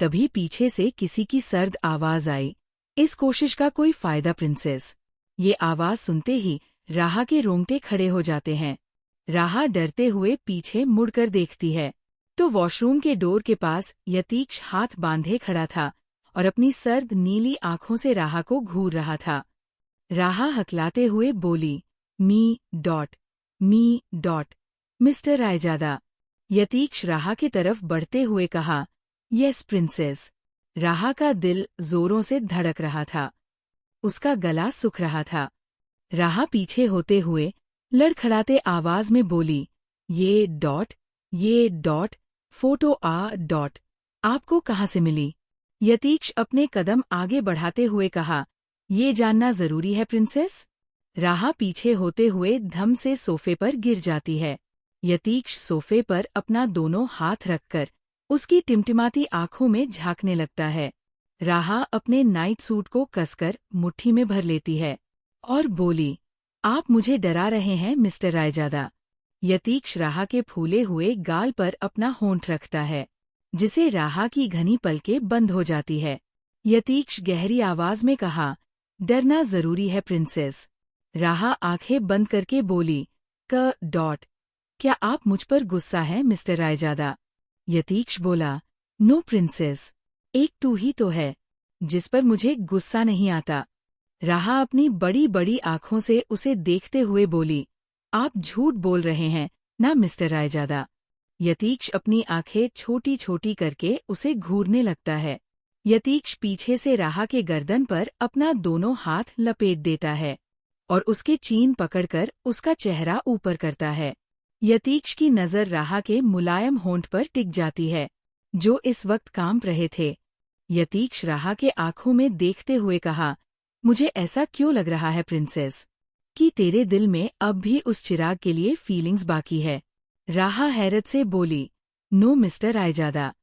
तभी पीछे से किसी की सर्द आवाज आई, इस कोशिश का कोई फायदा प्रिंसेस। ये आवाज सुनते ही राहा के रोंगटे खड़े हो जाते हैं। राहा डरते हुए पीछे मुड़कर देखती है तो वॉशरूम के डोर के पास यतीक्ष हाथ बांधे खड़ा था और अपनी सर्द नीली आंखों से राहा को घूर रहा था। राहा हकलाते हुए बोली, मी मिस्टर रायजादा। यतीक्ष राहा की तरफ बढ़ते हुए कहा, यस प्रिंसेस। राहा का दिल जोरों से धड़क रहा था, उसका गला सूख रहा था। राहा पीछे होते हुए लड़खड़ाते आवाज में बोली, ये डॉट फोटो आपको कहाँ से मिली? यतीक्ष अपने कदम आगे बढ़ाते हुए कहा, ये जानना जरूरी है प्रिंसेस। राहा पीछे होते हुए धम से सोफे पर गिर जाती है। यतीक्ष सोफे पर अपना दोनों हाथ रखकर उसकी टिमटिमाती आंखों में झांकने लगता है। राहा अपने नाइट सूट को कसकर मुट्ठी में भर लेती है और बोली, आप मुझे डरा रहे हैं मिस्टर रायजादा। यतीक्ष राहा के फूले हुए गाल पर अपना होंठ रखता है, जिसे राहा की घनी पलकें बंद हो जाती है। यतीक्ष गहरी आवाज में कहा, डरना जरूरी है प्रिंसेस। राहा आंखें बंद करके बोली, क्या आप मुझ पर गुस्सा हैं मिस्टर रायजादा? यतीक्ष बोला, नो प्रिंसेस, एक तू ही तो है जिस पर मुझे गुस्सा नहीं आता। राहा अपनी बड़ी बड़ी आंखों से उसे देखते हुए बोली, आप झूठ बोल रहे हैं ना मिस्टर रायजादा। यतीक्ष अपनी आंखें छोटी छोटी करके उसे घूरने लगता है। यतीक्ष पीछे से राहा के गर्दन पर अपना दोनों हाथ लपेट देता है और उसके चीन पकड़कर उसका चेहरा ऊपर करता है। यतीक्ष की नजर राहा के मुलायम होंठ पर टिक जाती है, जो इस वक्त कांप रहे थे। यतीक्ष राहा के आंखों में देखते हुए कहा, मुझे ऐसा क्यों लग रहा है प्रिंसेस कि तेरे दिल में अब भी उस चिराग के लिए फीलिंग्स बाकी है? राहा हैरत से बोली, नो मिस्टर रायजादा,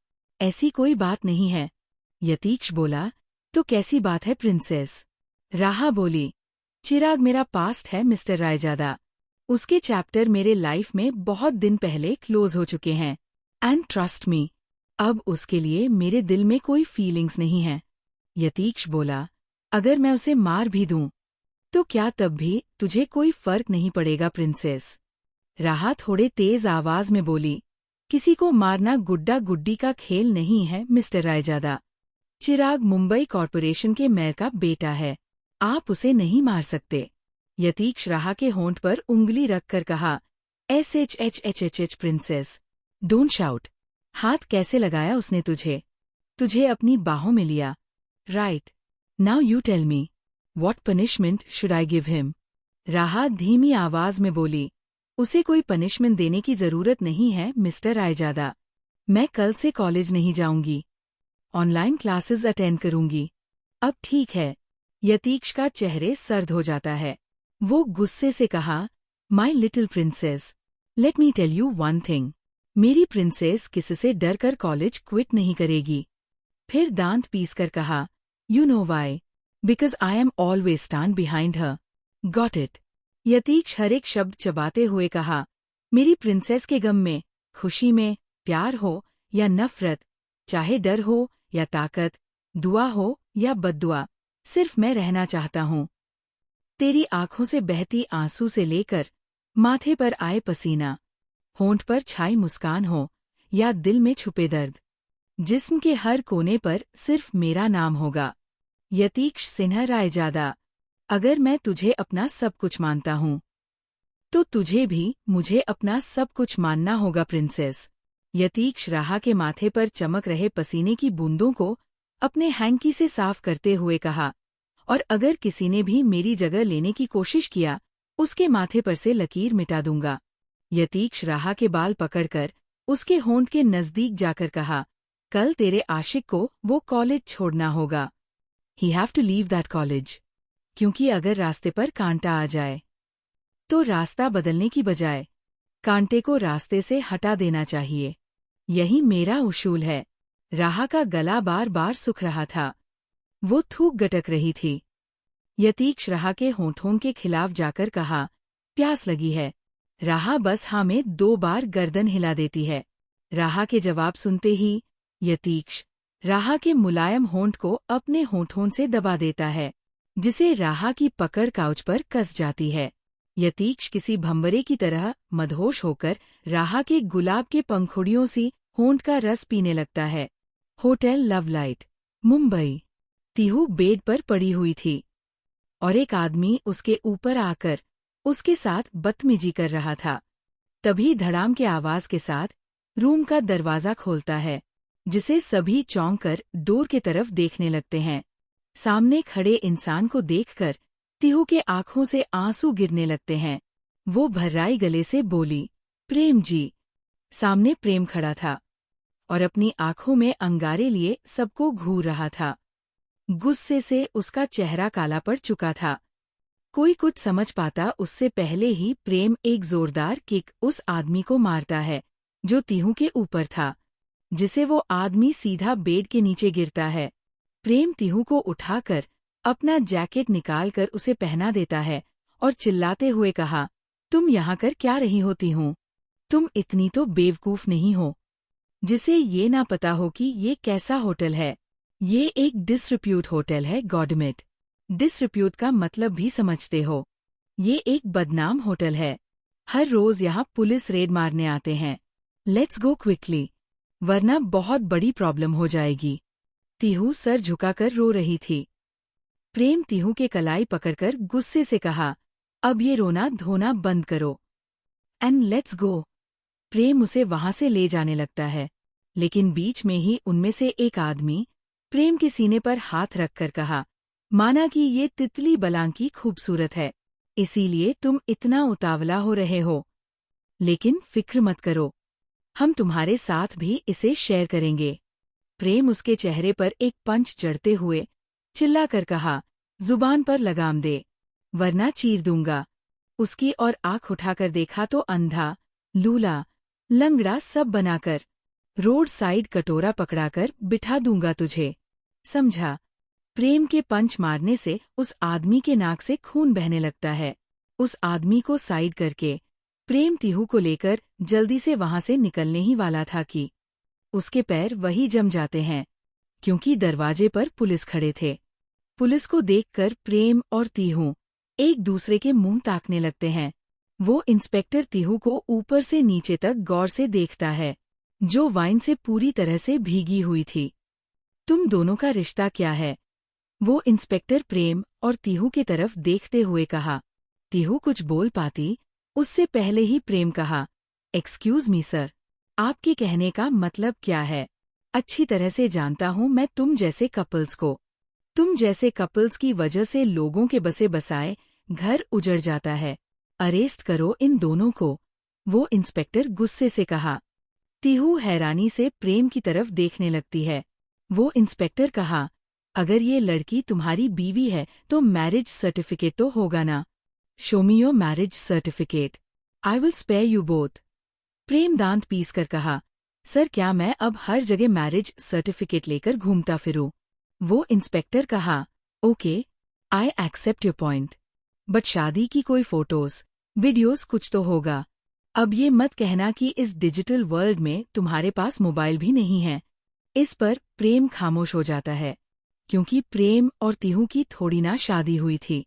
ऐसी कोई बात नहीं है। यतीक्ष बोला, तो कैसी बात है प्रिंसेस? राहा बोली, चिराग मेरा पास्ट है मिस्टर रायजादा। उसके चैप्टर मेरे लाइफ में बहुत दिन पहले क्लोज हो चुके हैं एंड ट्रस्ट मी, अब उसके लिए मेरे दिल में कोई फीलिंग्स नहीं है। यतीक्ष बोला, अगर मैं उसे मार भी दूं तो क्या तब भी तुझे कोई फर्क नहीं पड़ेगा प्रिंसेस? राहा थोड़े तेज आवाज में बोली, किसी को मारना गुड्डा गुड्डी का खेल नहीं है मिस्टर रायजादा। चिराग मुंबई कॉर्पोरेशन के मेयर का बेटा है, आप उसे नहीं मार सकते। यतीक्ष राहा के होंठ पर उंगली रखकर कहा, SHHHH प्रिंसेस, डोंट शाउट। हाथ कैसे लगाया उसने तुझे? तुझे अपनी बाहों में लिया, right? Now you tell me, what punishment should I give him? Raha धीमी आवाज में बोली, उसे कोई पनिशमेंट देने की जरूरत नहीं है मिस्टर रायजादा। मैं कल से कॉलेज नहीं जाऊंगी, ऑनलाइन क्लासेस अटेंड करूंगी। अब ठीक है। यतीक्ष का चेहरे सर्द हो जाता है। वो गुस्से से कहा, my little princess, let me tell you one thing, मेरी प्रिंसेस किससे डर कर कॉलेज क्विट नहीं करेगी। फिर दांत पीसकर कहा, you know why, because I am always stand behind her, got it? Yatiksh हर एक शब्द चबाते हुए कहा, मेरी प्रिंसेस के गम में, खुशी में, प्यार हो या नफरत, चाहे डर हो या ताकत, दुआ हो या बद्दुआ, सिर्फ मैं रहना चाहता हूँ। तेरी आंखों से बहती आंसू से लेकर माथे पर आए पसीना, होंठ पर छाई मुस्कान हो या दिल में छुपे दर्द, जिस्म के हर कोने पर सिर्फ मेरा नाम होगा। यतीक्ष सिन्हा रायजादा, अगर मैं तुझे अपना सब कुछ मानता हूँ तो तुझे भी मुझे अपना सब कुछ मानना होगा प्रिंसेस। यतीक्ष राहा के माथे पर चमक रहे पसीने की बूंदों को अपने हैंकी से साफ करते हुए कहा, और अगर किसी ने भी मेरी जगह लेने की कोशिश किया, उसके माथे पर से लकीर मिटा दूंगा। यतीक्ष राहा के बाल पकड़कर उसके होंठ के नजदीक जाकर कहा, कल तेरे आशिक को वो कॉलेज छोड़ना होगा। He have to leave that college, क्योंकि अगर रास्ते पर कांटा आ जाए तो रास्ता बदलने की बजाय कांटे को रास्ते से हटा देना चाहिए। यही मेरा उसूल है। राहा का गला बार बार सूख रहा था, वो थूक गटक रही थी। यतीक्ष राहा के होंठों के खिलाफ जाकर कहा, प्यास लगी है। राहा बस हाँ में 2 बार गर्दन हिला देती है। राहा के जवाब सुनते ही यतीक्ष राहा के मुलायम होंठ को अपने होंठों से दबा देता है, जिसे राहा की पकड़ काउच पर कस जाती है। यतीक्ष किसी भंवरे की तरह मदहोश होकर राहा के गुलाब के पंखुड़ियों सी होंठ का रस पीने लगता है। होटल लवलाइट, मुंबई। तीहू बेड पर पड़ी हुई थी और एक आदमी उसके ऊपर आकर उसके साथ बदतमीजी कर रहा था। तभी धड़ाम के आवाज के साथ रूम का दरवाजा खोलता है, जिसे सभी चौंक कर डोर के तरफ देखने लगते हैं। सामने खड़े इंसान को देखकर तीहू के आंखों से आंसू गिरने लगते हैं। वो भर्राई गले से बोली, प्रेम जी। सामने प्रेम खड़ा था और अपनी आंखों में अंगारे लिए सबको घूर रहा था। गुस्से से उसका चेहरा काला पड़ चुका था। कोई कुछ समझ पाता उससे पहले ही प्रेम एक जोरदार किक उस आदमी को मारता है जो तीहू के ऊपर था, जिसे वो आदमी सीधा बेड के नीचे गिरता है। प्रेम तीहू को उठाकर अपना जैकेट निकालकर उसे पहना देता है और चिल्लाते हुए कहा, तुम यहाँ कर क्या रही होती हूँ? तुम इतनी तो बेवकूफ नहीं हो जिसे ये ना पता हो कि ये कैसा होटल है। ये एक डिसरिप्यूट होटल है, गॉडमिट। डिसरिप्यूट का मतलब भी समझते हो। ये एक बदनाम होटल है। हर रोज यहाँ पुलिस रेड मारने आते हैं। लेट्स गो क्विकली, वरना बहुत बड़ी प्रॉब्लम हो जाएगी। तीहू सर झुकाकर रो रही थी। प्रेम तीहू के कलाई पकड़कर गुस्से से कहा, अब ये रोना धोना बंद करो एंड लेट्स गो। प्रेम उसे वहां से ले जाने लगता है, लेकिन बीच में ही उनमें से एक आदमी प्रेम के सीने पर हाथ रखकर कहा, माना कि ये तितली बलांकी खूबसूरत है, इसीलिए तुम इतना उतावला हो रहे हो। लेकिन फिक्र मत करो, हम तुम्हारे साथ भी इसे शेयर करेंगे। प्रेम उसके चेहरे पर एक पंच जड़ते हुए चिल्लाकर कहा, जुबान पर लगाम दे, वरना चीर दूंगा। उसकी और आंख उठाकर देखा तो अंधा, लूला, लंगड़ा सब बनाकर रोड साइड कटोरा पकड़ाकर बिठा दूंगा तुझे, समझा? प्रेम के पंच मारने से उस आदमी के नाक से खून बहने लगता है। उस आदमी को साइड करके प्रेम तीहू को लेकर जल्दी से वहां से निकलने ही वाला था कि उसके पैर वही जम जाते हैं, क्योंकि दरवाजे पर पुलिस खड़े थे। पुलिस को देखकर प्रेम और तीहू एक दूसरे के मुंह ताकने लगते हैं। वो इंस्पेक्टर तीहू को ऊपर से नीचे तक गौर से देखता है, जो वाइन से पूरी तरह से भीगी हुई थी। तुम दोनों का रिश्ता क्या है? वो इंस्पेक्टर प्रेम और तीहू की तरफ देखते हुए कहा। तीहू कुछ बोल पाती उससे पहले ही प्रेम कहा, एक्सक्यूज मी सर, आपके कहने का मतलब क्या है? अच्छी तरह से जानता हूँ मैं तुम जैसे कपल्स को। तुम जैसे कपल्स की वजह से लोगों के बसे बसाए घर उजड़ जाता है। अरेस्ट करो इन दोनों को, वो इंस्पेक्टर गुस्से से कहा। तीहू हैरानी से प्रेम की तरफ देखने लगती है। वो इंस्पेक्टर कहा, अगर ये लड़की तुम्हारी बीवी है तो मैरिज सर्टिफिकेट तो होगा ना? Show me your marriage certificate, I will spare you both. Prem दांत पीस कर कहा, सर क्या मैं अब हर जगह मैरिज सर्टिफिकेट लेकर घूमता फिरूं? वो इंस्पेक्टर कहा, okay, I accept your point, but शादी की कोई फोटोज वीडियोस कुछ तो होगा। अब ये मत कहना कि इस डिजिटल वर्ल्ड में तुम्हारे पास मोबाइल भी नहीं है। इस पर प्रेम खामोश हो जाता है, क्योंकि प्रेम और तीहू की थोड़ी ना शादी हुई थी।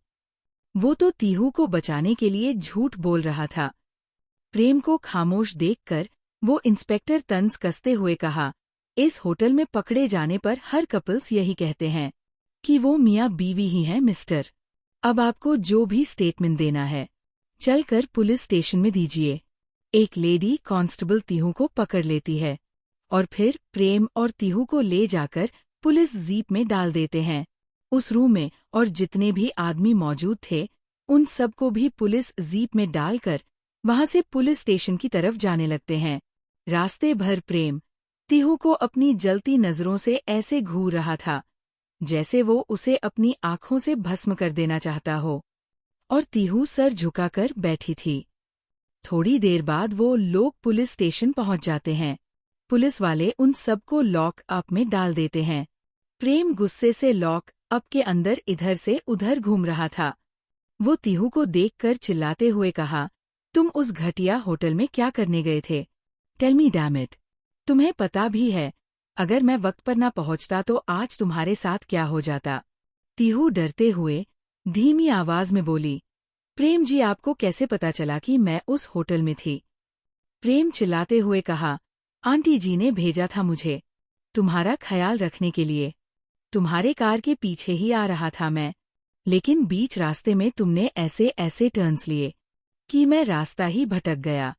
वो तो तीहू को बचाने के लिए झूठ बोल रहा था। प्रेम को खामोश देखकर वो इंस्पेक्टर तंज कसते हुए कहा, इस होटल में पकड़े जाने पर हर कपल्स यही कहते हैं कि वो मियाँ बीवी ही हैं मिस्टर। अब आपको जो भी स्टेटमेंट देना है चलकर पुलिस स्टेशन में दीजिए। एक लेडी कांस्टेबल तीहू को पकड़ लेती है और फिर प्रेम और तीहू को ले जाकर पुलिस जीप में डाल देते हैं। उस रूम में और जितने भी आदमी मौजूद थे उन सबको भी पुलिस जीप में डालकर वहां से पुलिस स्टेशन की तरफ जाने लगते हैं। रास्ते भर प्रेम तीहू को अपनी जलती नजरों से ऐसे घूर रहा था जैसे वो उसे अपनी आंखों से भस्म कर देना चाहता हो, और तीहू सर झुकाकर बैठी थी। थोड़ी देर बाद वो लोग पुलिस स्टेशन पहुंच जाते हैं। पुलिस वाले उन सबको लॉक अप में डाल देते हैं। प्रेम गुस्से से लॉक अप के अंदर इधर से उधर घूम रहा था। वो तीहू को देखकर चिल्लाते हुए कहा, तुम उस घटिया होटल में क्या करने गए थे? Tell me damn it. तुम्हें पता भी है अगर मैं वक्त पर ना पहुंचता तो आज तुम्हारे साथ क्या हो जाता। तीहू डरते हुए धीमी आवाज में बोली, प्रेम जी आपको कैसे पता चला कि मैं उस होटल में थी। प्रेम चिल्लाते हुए कहा, आंटी जी ने भेजा था मुझे, तुम्हारा ख्याल रखने के लिए। तुम्हारे कार के पीछे ही आ रहा था मैं, लेकिन बीच रास्ते में तुमने ऐसे ऐसे टर्न्स लिए कि मैं रास्ता ही भटक गया।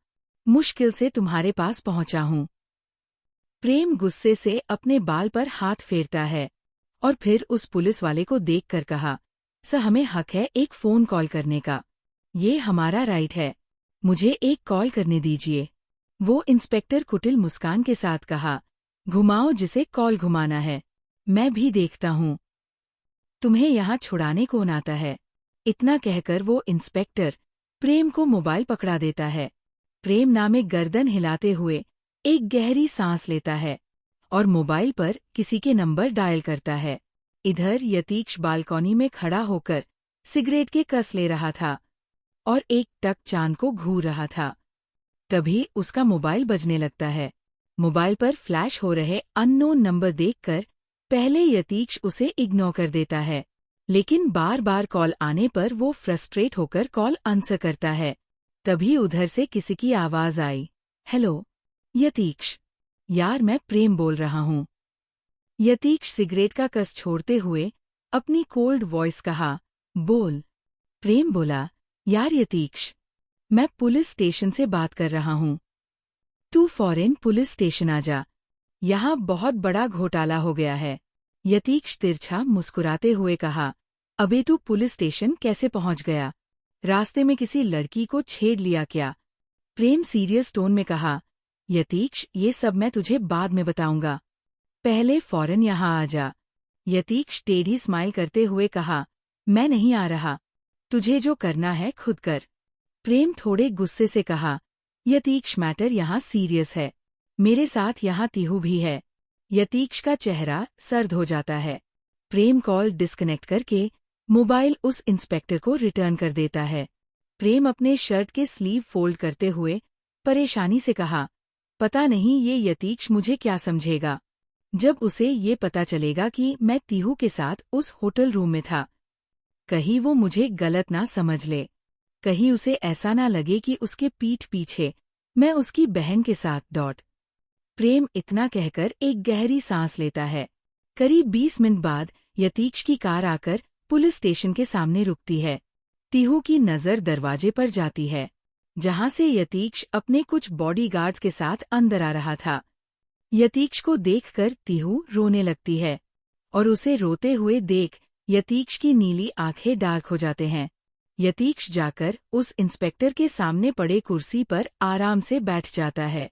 मुश्किल से तुम्हारे पास पहुंचा हूं। प्रेम गुस्से से अपने बाल पर हाथ फेरता है और फिर उस पुलिस वाले को देखकर कहा, सर हमें हक है एक फोन कॉल करने का। ये हमारा राइट है। मुझे एक कॉल करने दीजिए। वो इंस्पेक्टर कुटिल मुस्कान के साथ कहा, घुमाओ जिसे कॉल घुमाना है, मैं भी देखता हूँ तुम्हें यहाँ छुड़ाने कौन आता है। इतना कहकर वो इंस्पेक्टर प्रेम को मोबाइल पकड़ा देता है। प्रेम नामे गर्दन हिलाते हुए एक गहरी सांस लेता है और मोबाइल पर किसी के नंबर डायल करता है। इधर यतीक्ष बालकनी में खड़ा होकर सिगरेट के कस ले रहा था और एक टक चांद को घूर रहा था। तभी उसका मोबाइल बजने लगता है। मोबाइल पर फ्लैश हो रहे अननोन नंबर देखकर पहले यतीक्ष उसे इग्नोर कर देता है, लेकिन बार बार कॉल आने पर वो फ्रस्ट्रेट होकर कॉल आंसर करता है। तभी उधर से किसी की आवाज आई, हेलो यतीक्ष। यार मैं प्रेम बोल रहा हूँ। यतीक्ष सिगरेट का कस छोड़ते हुए अपनी कोल्ड वॉइस कहा, बोल। प्रेम बोला, यार यतीक्ष, मैं पुलिस स्टेशन से बात कर रहा हूँ। तू फॉरेन पुलिस स्टेशन आ जा, यहाँ बहुत बड़ा घोटाला हो गया है। यतीक्ष तिरछा मुस्कुराते हुए कहा, अबे तू पुलिस स्टेशन कैसे पहुंच गया? रास्ते में किसी लड़की को छेड़ लिया क्या? प्रेम सीरियस टोन में कहा, यतीक्ष ये सब मैं तुझे बाद में बताऊंगा, पहले फौरन यहाँ आ जा। यतीक्ष टेढ़ी स्माइल करते हुए कहा, मैं नहीं आ रहा, तुझे जो करना है खुद कर। प्रेम थोड़े गुस्से से कहा, यतीक्ष मैटर यहाँ सीरियस है, मेरे साथ यहाँ तीहू भी है। यतीक्ष का चेहरा सर्द हो जाता है। प्रेम कॉल डिस्कनेक्ट करके मोबाइल उस इंस्पेक्टर को रिटर्न कर देता है। प्रेम अपने शर्ट के स्लीव फोल्ड करते हुए परेशानी से कहा, पता नहीं ये यतीक्ष मुझे क्या समझेगा जब उसे ये पता चलेगा कि मैं तीहू के साथ उस होटल रूम में था। कहीं वो मुझे गलत ना समझ ले, कहीं उसे ऐसा ना लगे कि उसके पीठ पीछे मैं उसकी बहन के साथ डॉट। प्रेम इतना कहकर एक गहरी सांस लेता है। करीब 20 मिनट बाद यतीक्ष की कार आकर पुलिस स्टेशन के सामने रुकती है। तीहू की नज़र दरवाजे पर जाती है, जहां से यतीक्ष अपने कुछ बॉडीगार्ड्स के साथ अंदर आ रहा था। यतीक्ष को देखकर तीहू रोने लगती है और उसे रोते हुए देख यतीक्ष की नीली आंखें डार्क हो जाते हैं। यतीक्ष जाकर उस इंस्पेक्टर के सामने पड़े कुर्सी पर आराम से बैठ जाता है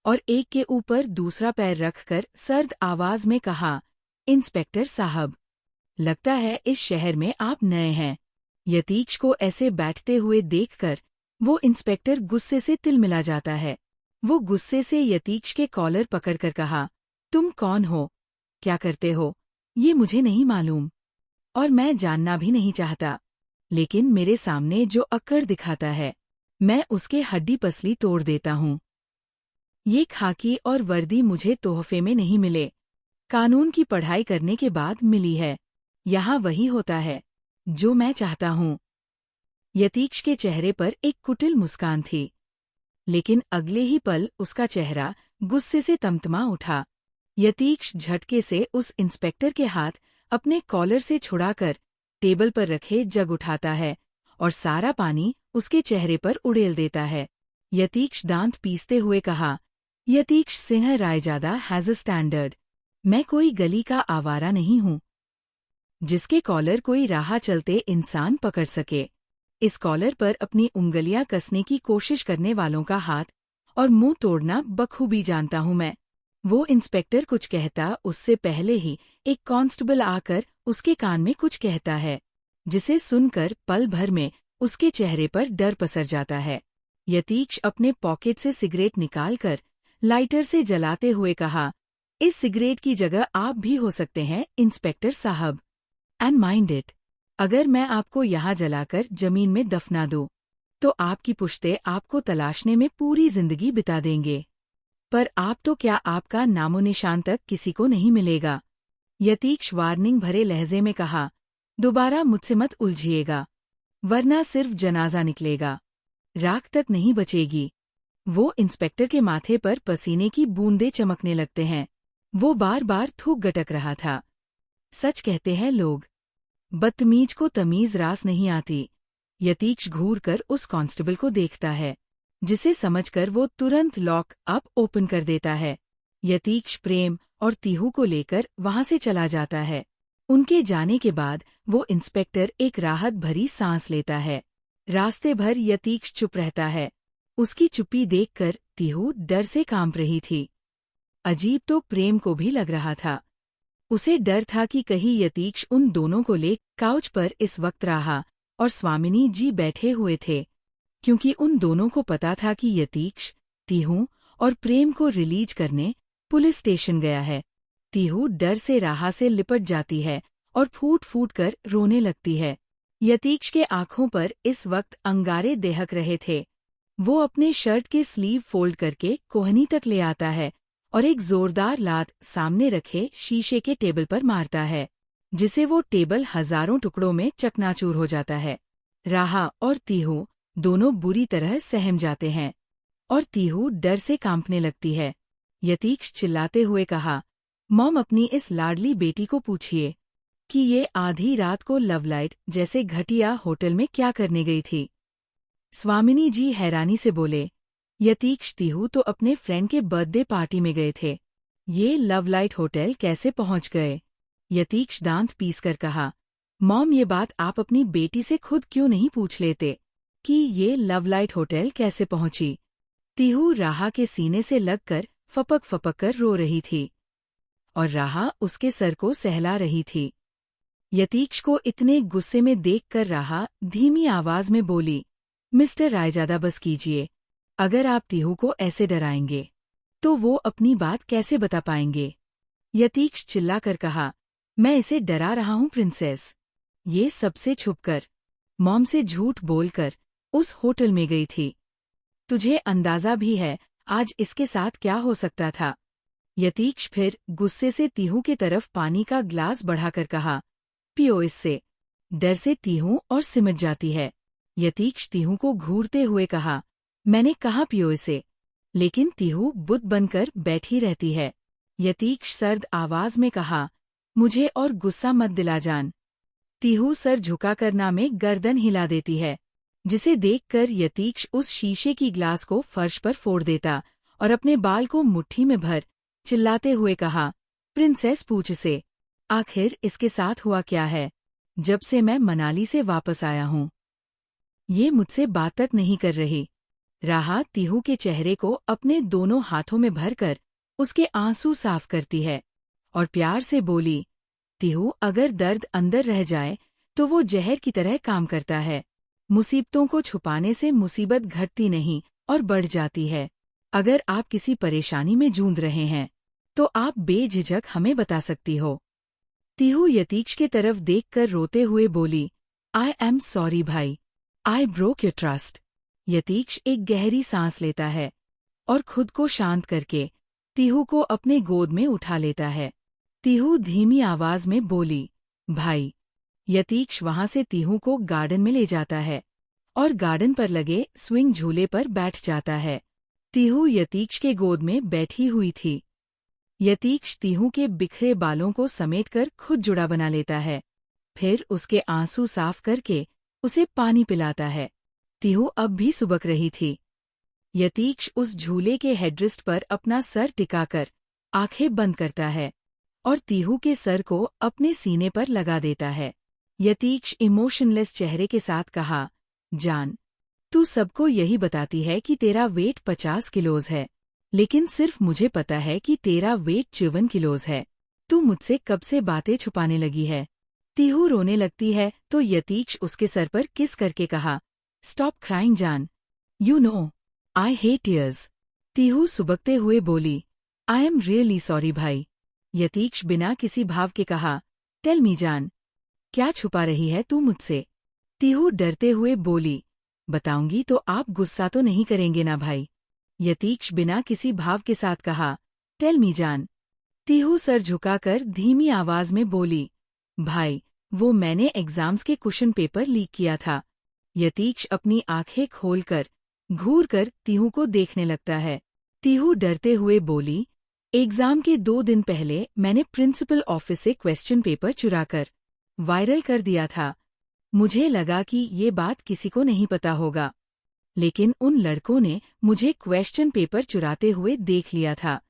और एक के ऊपर दूसरा पैर रखकर सर्द आवाज में कहा, इंस्पेक्टर साहब, लगता है इस शहर में आप नए हैं। यतीक्ष को ऐसे बैठते हुए देखकर वो इंस्पेक्टर गुस्से से तिलमिला जाता है। वो गुस्से से यतीक्ष के कॉलर पकड़कर कहा, तुम कौन हो, क्या करते हो, ये मुझे नहीं मालूम और मैं जानना भी नहीं चाहता, लेकिन मेरे सामने जो अक्कड़ दिखाता है मैं उसके हड्डी पसली तोड़ देता हूँ। ये खाकी और वर्दी मुझे तोहफे में नहीं मिले, कानून की पढ़ाई करने के बाद मिली है। यहाँ वही होता है जो मैं चाहता हूँ। यतीक्ष के चेहरे पर एक कुटिल मुस्कान थी, लेकिन अगले ही पल उसका चेहरा गुस्से से तमतमा उठा। यतीक्ष झटके से उस इंस्पेक्टर के हाथ अपने कॉलर से छुड़ाकर टेबल पर रखे जग उठाता है और सारा पानी उसके चेहरे पर उड़ेल देता है। यतीक्ष दांत पीसते हुए कहा, Yatiksh Singh Raizada has a standard. मैं कोई गली का आवारा नहीं हूँ जिसके कॉलर कोई राह चलते इंसान पकड़ सके। इस कॉलर पर अपनी उंगलियां कसने की कोशिश करने वालों का हाथ और मुंह तोड़ना बखूबी जानता हूं मैं। वो इंस्पेक्टर कुछ कहता उससे पहले ही एक कांस्टेबल आकर उसके कान में कुछ कहता है, जिसे सुनकर पल भर में उसके चेहरे पर डर पसर जाता है। यतीक्ष अपने पॉकेट से सिगरेट निकालकर लाइटर से जलाते हुए कहा, इस सिगरेट की जगह आप भी हो सकते हैं इंस्पेक्टर साहब, एंड माइंड इट। अगर मैं आपको यहाँ जलाकर जमीन में दफना दूं, तो आपकी पुश्ते आपको तलाशने में पूरी जिंदगी बिता देंगे। पर आप तो क्या, आपका नामो निशान तक किसी को नहीं मिलेगा। यतीक्ष वार्निंग भरे लहजे में कहा, दोबारा मुझसे मत उलझिएगा, वरना सिर्फ जनाजा निकलेगा, राख तक नहीं बचेगी। वो इंस्पेक्टर के माथे पर पसीने की बूंदें चमकने लगते हैं। वो बार बार थूक गटक रहा था। सच कहते हैं लोग, बदतमीज को तमीज रास नहीं आती। यतीक्ष घूर कर उस कांस्टेबल को देखता है, जिसे समझकर वो तुरंत लॉक अप ओपन कर देता है। यतीक्ष प्रेम और तीहू को लेकर वहां से चला जाता है। उनके जाने के बाद वो इंस्पेक्टर एक राहत भरी सांस लेता है। रास्ते भर यतीक्ष चुप रहता है। उसकी चुप्पी देखकर तीहू डर से कांप रही थी। अजीब तो प्रेम को भी लग रहा था। उसे डर था कि कहीं यतीक्ष उन दोनों को ले काउच पर इस वक्त रहा और स्वामिनी जी बैठे हुए थे, क्योंकि उन दोनों को पता था कि यतीक्ष, तीहू और प्रेम को रिलीज करने पुलिस स्टेशन गया है। तीहू डर से राह से लिपट जाती है और फूट फूट कर रोने लगती है। यतीक्ष के आंखों पर इस वक्त अंगारे दहक रहे थे। वो अपने शर्ट के स्लीव फोल्ड करके कोहनी तक ले आता है और एक जोरदार लात सामने रखे शीशे के टेबल पर मारता है, जिसे वो टेबल हजारों टुकड़ों में चकनाचूर हो जाता है। राहा और तीहू दोनों बुरी तरह सहम जाते हैं और तीहू डर से कांपने लगती है। यतीक्ष चिल्लाते हुए कहा, मॉम, अपनी इस लाडली बेटी को पूछिए कि ये आधी रात को लवलाइट जैसे घटिया होटल में क्या करने गई थी। स्वामिनी जी हैरानी से बोले, यतीक्ष, तीहू तो अपने फ्रेंड के बर्थडे पार्टी में गए थे, ये लवलाइट होटल कैसे पहुंच गए। यतीक्ष दांत पीसकर कहा, मॉम, ये बात आप अपनी बेटी से खुद क्यों नहीं पूछ लेते कि ये लवलाइट होटल कैसे पहुंची। तीहू राहा के सीने से लगकर फपक फपक कर रो रही थी और राहा उसके सर को सहला रही थी। यतीक्ष को इतने गुस्से में देखकर राहा धीमी आवाज में बोली, मिस्टर रायजादा, बस कीजिए। अगर आप तीहू को ऐसे डराएंगे तो वो अपनी बात कैसे बता पाएंगे। यतीक्ष चिल्लाकर कहा, मैं इसे डरा रहा हूँ प्रिंसेस। ये सबसे छुपकर, मॉम से झूठ बोलकर उस होटल में गई थी। तुझे अंदाजा भी है आज इसके साथ क्या हो सकता था। यतीक्ष फिर गुस्से से तीहू की तरफ पानी का ग्लास बढ़ाकर कहा, पियो इससे। डर से तीहू और सिमट जाती है। यतीक्ष तीहू को घूरते हुए कहा, मैंने कहा पियो इसे, लेकिन तीहू बुत बनकर बैठी रहती है। यतीक्ष सर्द आवाज में कहा, मुझे और गुस्सा मत दिला जान। तीहू सर झुकाकर ना में गर्दन हिला देती है, जिसे देखकर यतीक्ष उस शीशे की ग्लास को फर्श पर फोड़ देता और अपने बाल को मुट्ठी में भर चिल्लाते हुए कहा, प्रिंसेस, पूछ से, आखिर इसके साथ हुआ क्या है। जब से मैं मनाली से वापस आया हूँ ये मुझसे बात तक नहीं कर रही। राहा तीहू के चेहरे को अपने दोनों हाथों में भरकर उसके आंसू साफ करती है और प्यार से बोली, तीहू, अगर दर्द अंदर रह जाए तो वो जहर की तरह काम करता है। मुसीबतों को छुपाने से मुसीबत घटती नहीं और बढ़ जाती है। अगर आप किसी परेशानी में जूझ रहे हैं तो आप बेझिझक हमें बता सकती हो। तीहू यतीक्ष के तरफ देखकर रोते हुए बोली, आई एम सॉरी भाई, आई ब्रोक योर ट्रस्ट। यतीक्ष एक गहरी सांस लेता है और खुद को शांत करके तीहू को अपने गोद में उठा लेता है। तीहू धीमी आवाज में बोली, भाई। यतीक्ष वहां से तीहू को गार्डन में ले जाता है और गार्डन पर लगे स्विंग झूले पर बैठ जाता है। तीहू यतीक्ष के गोद में बैठी हुई थी। यतीक्ष तीहू के बिखरे बालों को समेटकर खुद जुड़ा बना लेता है, फिर उसके आंसू साफ करके उसे पानी पिलाता है। तीहू अब भी सुबक रही थी। यतीक्ष उस झूले के हेडरेस्ट पर अपना सर टिकाकर आंखें बंद करता है और तीहू के सर को अपने सीने पर लगा देता है। यतीक्ष इमोशनलेस चेहरे के साथ कहा, जान, तू सबको यही बताती है कि तेरा वेट 50 किलोज है, लेकिन सिर्फ मुझे पता है कि तेरा वेट 54 किलोज है। तू मुझसे कब से बातें छुपाने लगी है। तीहू रोने लगती है तो यतीक्ष उसके सर पर किस करके कहा, स्टॉप क्राइंग जान, you know I hate tears. Tihu सुबकते हुए बोली, आई एम रियली सॉरी भाई। यतीक्ष बिना किसी भाव के कहा, टेल मी जान, क्या छुपा रही है तू मुझसे। तीहू डरते हुए बोली, बताऊंगी तो आप गुस्सा तो नहीं करेंगे ना भाई। यतीक्ष बिना किसी भाव के साथ कहा, टेल मी जान। तीहू सर झुकाकर धीमी आवाज में बोली, भाई, वो मैंने एग्जाम्स के क्वेश्चन पेपर लीक किया था। यतीक्ष अपनी आंखें खोलकर घूर कर तीहू को देखने लगता है। तीहू डरते हुए बोली, एग्जाम के 2 दिन पहले मैंने प्रिंसिपल ऑफिस से क्वेश्चन पेपर चुराकर वायरल कर दिया था। मुझे लगा कि ये बात किसी को नहीं पता होगा, लेकिन उन लड़कों ने मुझे क्वेश्चन पेपर चुराते हुए देख लिया था।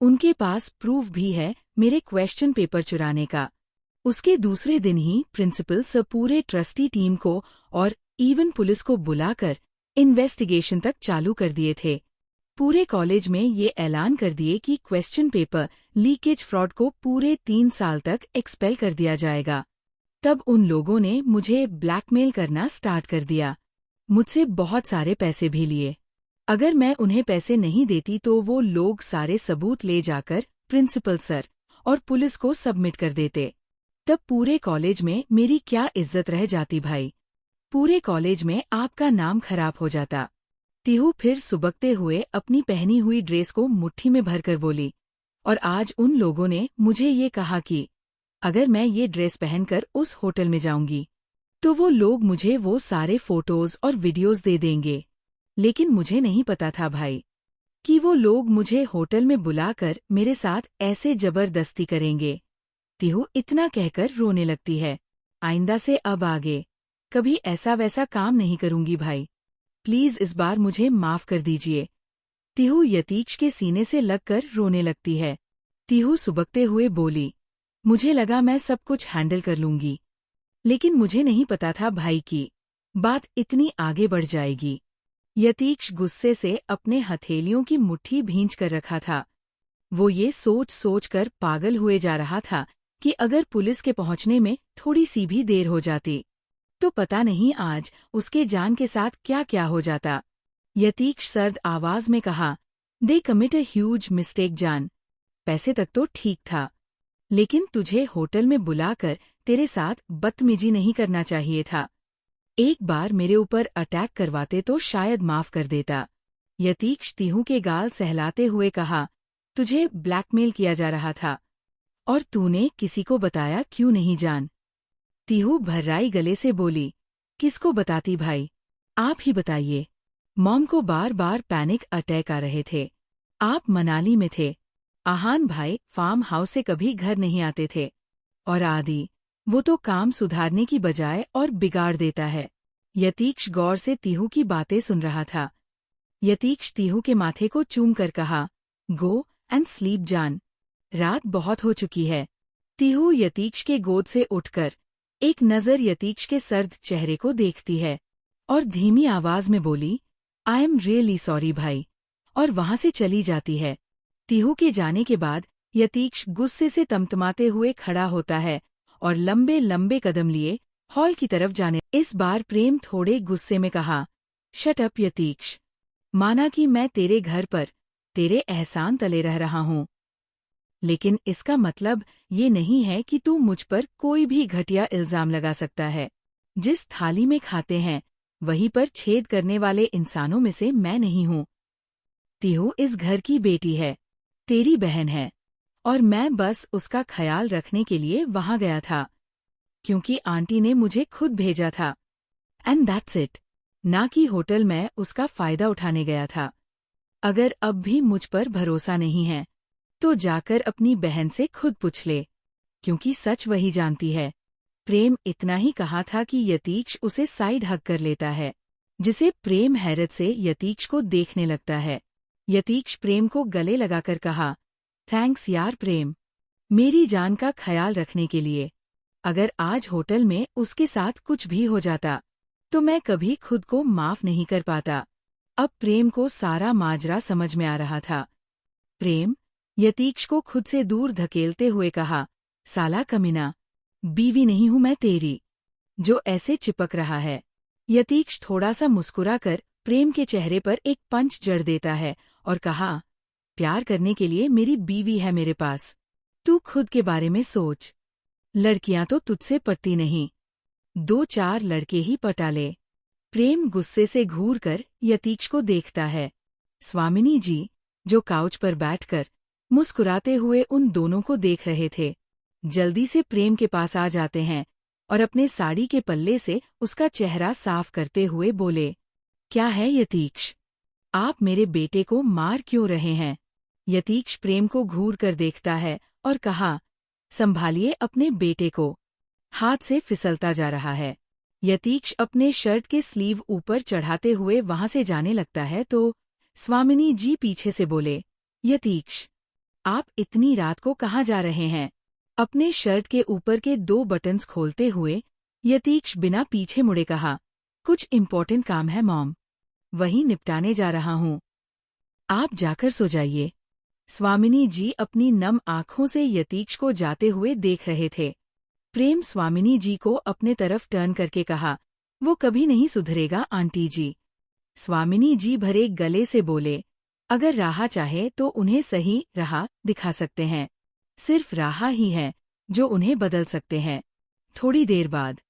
उनके पास प्रूफ भी है मेरे क्वेश्चन पेपर चुराने का। उसके दूसरे दिन ही प्रिंसिपल सर पूरे ट्रस्टी टीम को और इवन पुलिस को बुलाकर इन्वेस्टिगेशन तक चालू कर दिए थे। पूरे कॉलेज में ये ऐलान कर दिए कि क्वेश्चन पेपर लीकेज फ्रॉड को पूरे 3 साल तक एक्सपेल कर दिया जाएगा। तब उन लोगों ने मुझे ब्लैकमेल करना स्टार्ट कर दिया। मुझसे बहुत सारे पैसे भी लिए। अगर मैं उन्हें पैसे नहीं देती तो वो लोग सारे सबूत ले जाकर प्रिंसिपल सर और पुलिस को सबमिट कर देते। तब पूरे कॉलेज में मेरी क्या इज्जत रह जाती भाई। पूरे कॉलेज में आपका नाम खराब हो जाता। तीहू फिर सुबकते हुए अपनी पहनी हुई ड्रेस को मुट्ठी में भरकर बोली, और आज उन लोगों ने मुझे ये कहा कि अगर मैं ये ड्रेस पहनकर उस होटल में जाऊंगी तो वो लोग मुझे वो सारे फोटोज और वीडियोस दे देंगे। लेकिन मुझे नहीं पता था भाई कि वो लोग मुझे होटल में बुलाकर मेरे साथ ऐसे जबरदस्ती करेंगे। तीहू इतना कहकर रोने लगती है। आइंदा से अब आगे कभी ऐसा वैसा काम नहीं करूंगी भाई। प्लीज इस बार मुझे माफ कर दीजिए। तीहू यतीक्ष के सीने से लगकर रोने लगती है। तीहू सुबकते हुए बोली, मुझे लगा मैं सब कुछ हैंडल कर लूंगी, लेकिन मुझे नहीं पता था भाई की बात इतनी आगे बढ़ जाएगी। यतीक्ष गुस्से से अपने हथेलियों की मुट्ठी भींच कर रखा था। वो ये सोच सोच कर पागल हुए जा रहा था कि अगर पुलिस के पहुंचने में थोड़ी सी भी देर हो जाती तो पता नहीं आज उसके जान के साथ क्या क्या हो जाता। यतीक्ष सर्द आवाज में कहा, दे कमिट अ ह्यूज मिस्टेक जान। पैसे तक तो ठीक था, लेकिन तुझे होटल में बुलाकर तेरे साथ बदतमीजी नहीं करना चाहिए था। एक बार मेरे ऊपर अटैक करवाते तो शायद माफ कर देता। यतीक्ष तीहू के गाल सहलाते हुए कहा, तुझे ब्लैकमेल किया जा रहा था और तूने किसी को बताया क्यों नहीं जान। तीहू भर्राई गले से बोली, किसको बताती भाई, आप ही बताइए। मॉम को बार बार पैनिक अटैक आ रहे थे। आप मनाली में थे। आहान भाई फार्म हाउस से कभी घर नहीं आते थे। और आदि, वो तो काम सुधारने की बजाय और बिगाड़ देता है। यतीक्ष गौर से तीहू की बातें सुन रहा था। यतीक्ष तीहू के माथे को चूम कर कहा, गो एंड स्लीप जान, रात बहुत हो चुकी है। तीहू यतीक्ष के गोद से उठकर एक नज़र यतीक्ष के सर्द चेहरे को देखती है और धीमी आवाज में बोली, आई एम रियली सॉरी भाई, और वहां से चली जाती है। तीहू के जाने के बाद यतीक्ष गुस्से से तमतमाते हुए खड़ा होता है और लंबे लंबे कदम लिए हॉल की तरफ जाने। इस बार प्रेम थोड़े गुस्से में कहा, शट अप यतीक्ष, माना कि मैं तेरे घर पर तेरे एहसान तले रह रहा हूँ, लेकिन इसका मतलब ये नहीं है कि तू मुझ पर कोई भी घटिया इल्जाम लगा सकता है। जिस थाली में खाते हैं वहीं पर छेद करने वाले इंसानों में से मैं नहीं हूँ। तीहू इस घर की बेटी है, तेरी बहन है, और मैं बस उसका ख्याल रखने के लिए वहां गया था, क्योंकि आंटी ने मुझे खुद भेजा था। एंड दैट्स इट, ना कि होटल में उसका फायदा उठाने गया था। अगर अब भी मुझ पर भरोसा नहीं है तो जाकर अपनी बहन से खुद पूछ ले, क्योंकि सच वही जानती है। प्रेम इतना ही कहा था कि यतीक्ष उसे साइड हग कर लेता है, जिसे प्रेम हैरत से यतीक्ष को देखने लगता है। यतीक्ष प्रेम को गले लगाकर कहा, थैंक्स यार प्रेम, मेरी जान का ख्याल रखने के लिए। अगर आज होटल में उसके साथ कुछ भी हो जाता तो मैं कभी खुद को माफ नहीं कर पाता। अब प्रेम को सारा माजरा समझ में आ रहा था। प्रेम यतीक्ष को खुद से दूर धकेलते हुए कहा, साला कमीना, बीवी नहीं हूं मैं तेरी, जो ऐसे चिपक रहा है। यतीक्ष थोड़ा सा मुस्कुराकर प्रेम के चेहरे पर एक पंच जड़ देता है और कहा, प्यार करने के लिए मेरी बीवी है मेरे पास, तू खुद के बारे में सोच। लड़कियां तो तुझसे पटती नहीं, 2-4 लड़के ही पटा ले। प्रेम गुस्से से घूर कर यतीक्ष को देखता है। स्वामिनी जी, जो काउच पर बैठकर मुस्कुराते हुए उन दोनों को देख रहे थे, जल्दी से प्रेम के पास आ जाते हैं और अपने साड़ी के पल्ले से उसका चेहरा साफ करते हुए बोले, क्या है यतीक्ष, आप मेरे बेटे को मार क्यों रहे हैं? यतीक्ष प्रेम को घूर कर देखता है और कहा, संभालिए अपने बेटे को, हाथ से फिसलता जा रहा है। यतीक्ष अपने शर्ट के स्लीव ऊपर चढ़ाते हुए वहां से जाने लगता है तो स्वामिनी जी पीछे से बोले, यतीक्ष, आप इतनी रात को कहाँ जा रहे हैं? अपने शर्ट के ऊपर के 2 बटन्स खोलते हुए यतीक्ष बिना पीछे मुड़े कहा, कुछ इम्पोर्टेंट काम है मॉम, वही निपटाने जा रहा हूँ, आप जाकर सो जाइए। स्वामिनी जी अपनी नम आंखों से यतीक्ष को जाते हुए देख रहे थे। प्रेम स्वामिनी जी को अपने तरफ टर्न करके कहा, वो कभी नहीं सुधरेगा आंटी जी। स्वामिनी जी भरे गले से बोले, अगर राहा चाहे तो उन्हें सही राह दिखा सकते हैं, सिर्फ राह ही है जो उन्हें बदल सकते हैं। थोड़ी देर बाद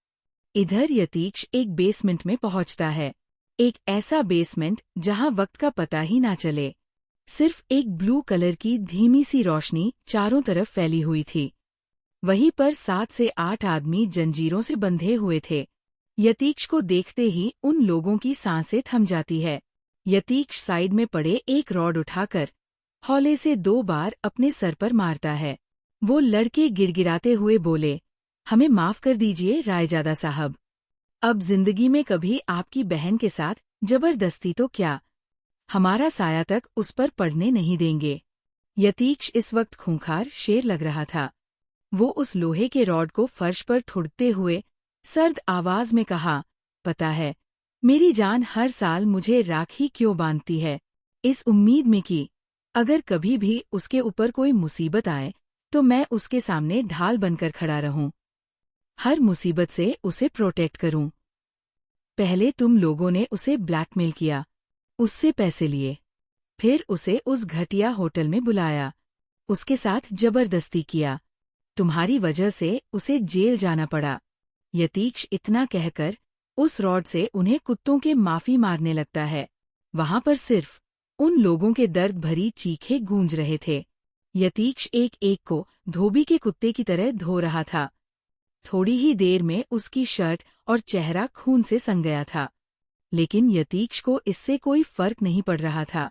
इधर यतीक्ष एक बेसमेंट में पहुंचता है, एक ऐसा बेसमेंट जहां वक्त का पता ही ना चले। सिर्फ एक ब्लू कलर की धीमी सी रोशनी चारों तरफ फैली हुई थी। वहीं पर 7 से 8 आदमी जंजीरों से बंधे हुए थे। यतीक्ष को देखते ही उन लोगों की सांसें थम जाती है। यतीक्ष साइड में पड़े एक रॉड उठाकर हौले से 2 बार अपने सर पर मारता है। वो लड़के गिड़गिड़ाते हुए बोले, हमें माफ कर दीजिए रायजादा साहब, अब जिंदगी में कभी आपकी बहन के साथ जबरदस्ती तो क्या, हमारा साया तक उस पर पड़ने नहीं देंगे। यतीक्ष इस वक्त खूंखार शेर लग रहा था। वो उस लोहे के रॉड को फर्श पर ठुड़कते हुए सर्द आवाज में कहा, पता है, मेरी जान हर साल मुझे राखी क्यों बांधती है, इस उम्मीद में कि अगर कभी भी उसके ऊपर कोई मुसीबत आए तो मैं उसके सामने ढाल बनकर खड़ा रहूं, हर मुसीबत से उसे प्रोटेक्ट करूं। पहले तुम लोगों ने उसे ब्लैकमेल किया, उससे पैसे लिए, फिर उसे उस घटिया होटल में बुलाया, उसके साथ जबरदस्ती किया, तुम्हारी वजह से उसे जेल जाना पड़ा। यतीक्ष इतना कहकर उस रॉड से उन्हें कुत्तों के माफी मारने लगता है। वहां पर सिर्फ उन लोगों के दर्द भरी चीखें गूंज रहे थे। यतीक्ष एक एक को धोबी के कुत्ते की तरह धो रहा था। थोड़ी ही देर में उसकी शर्ट और चेहरा खून से सन गया था, लेकिन यतीक्ष को इससे कोई फर्क नहीं पड़ रहा था।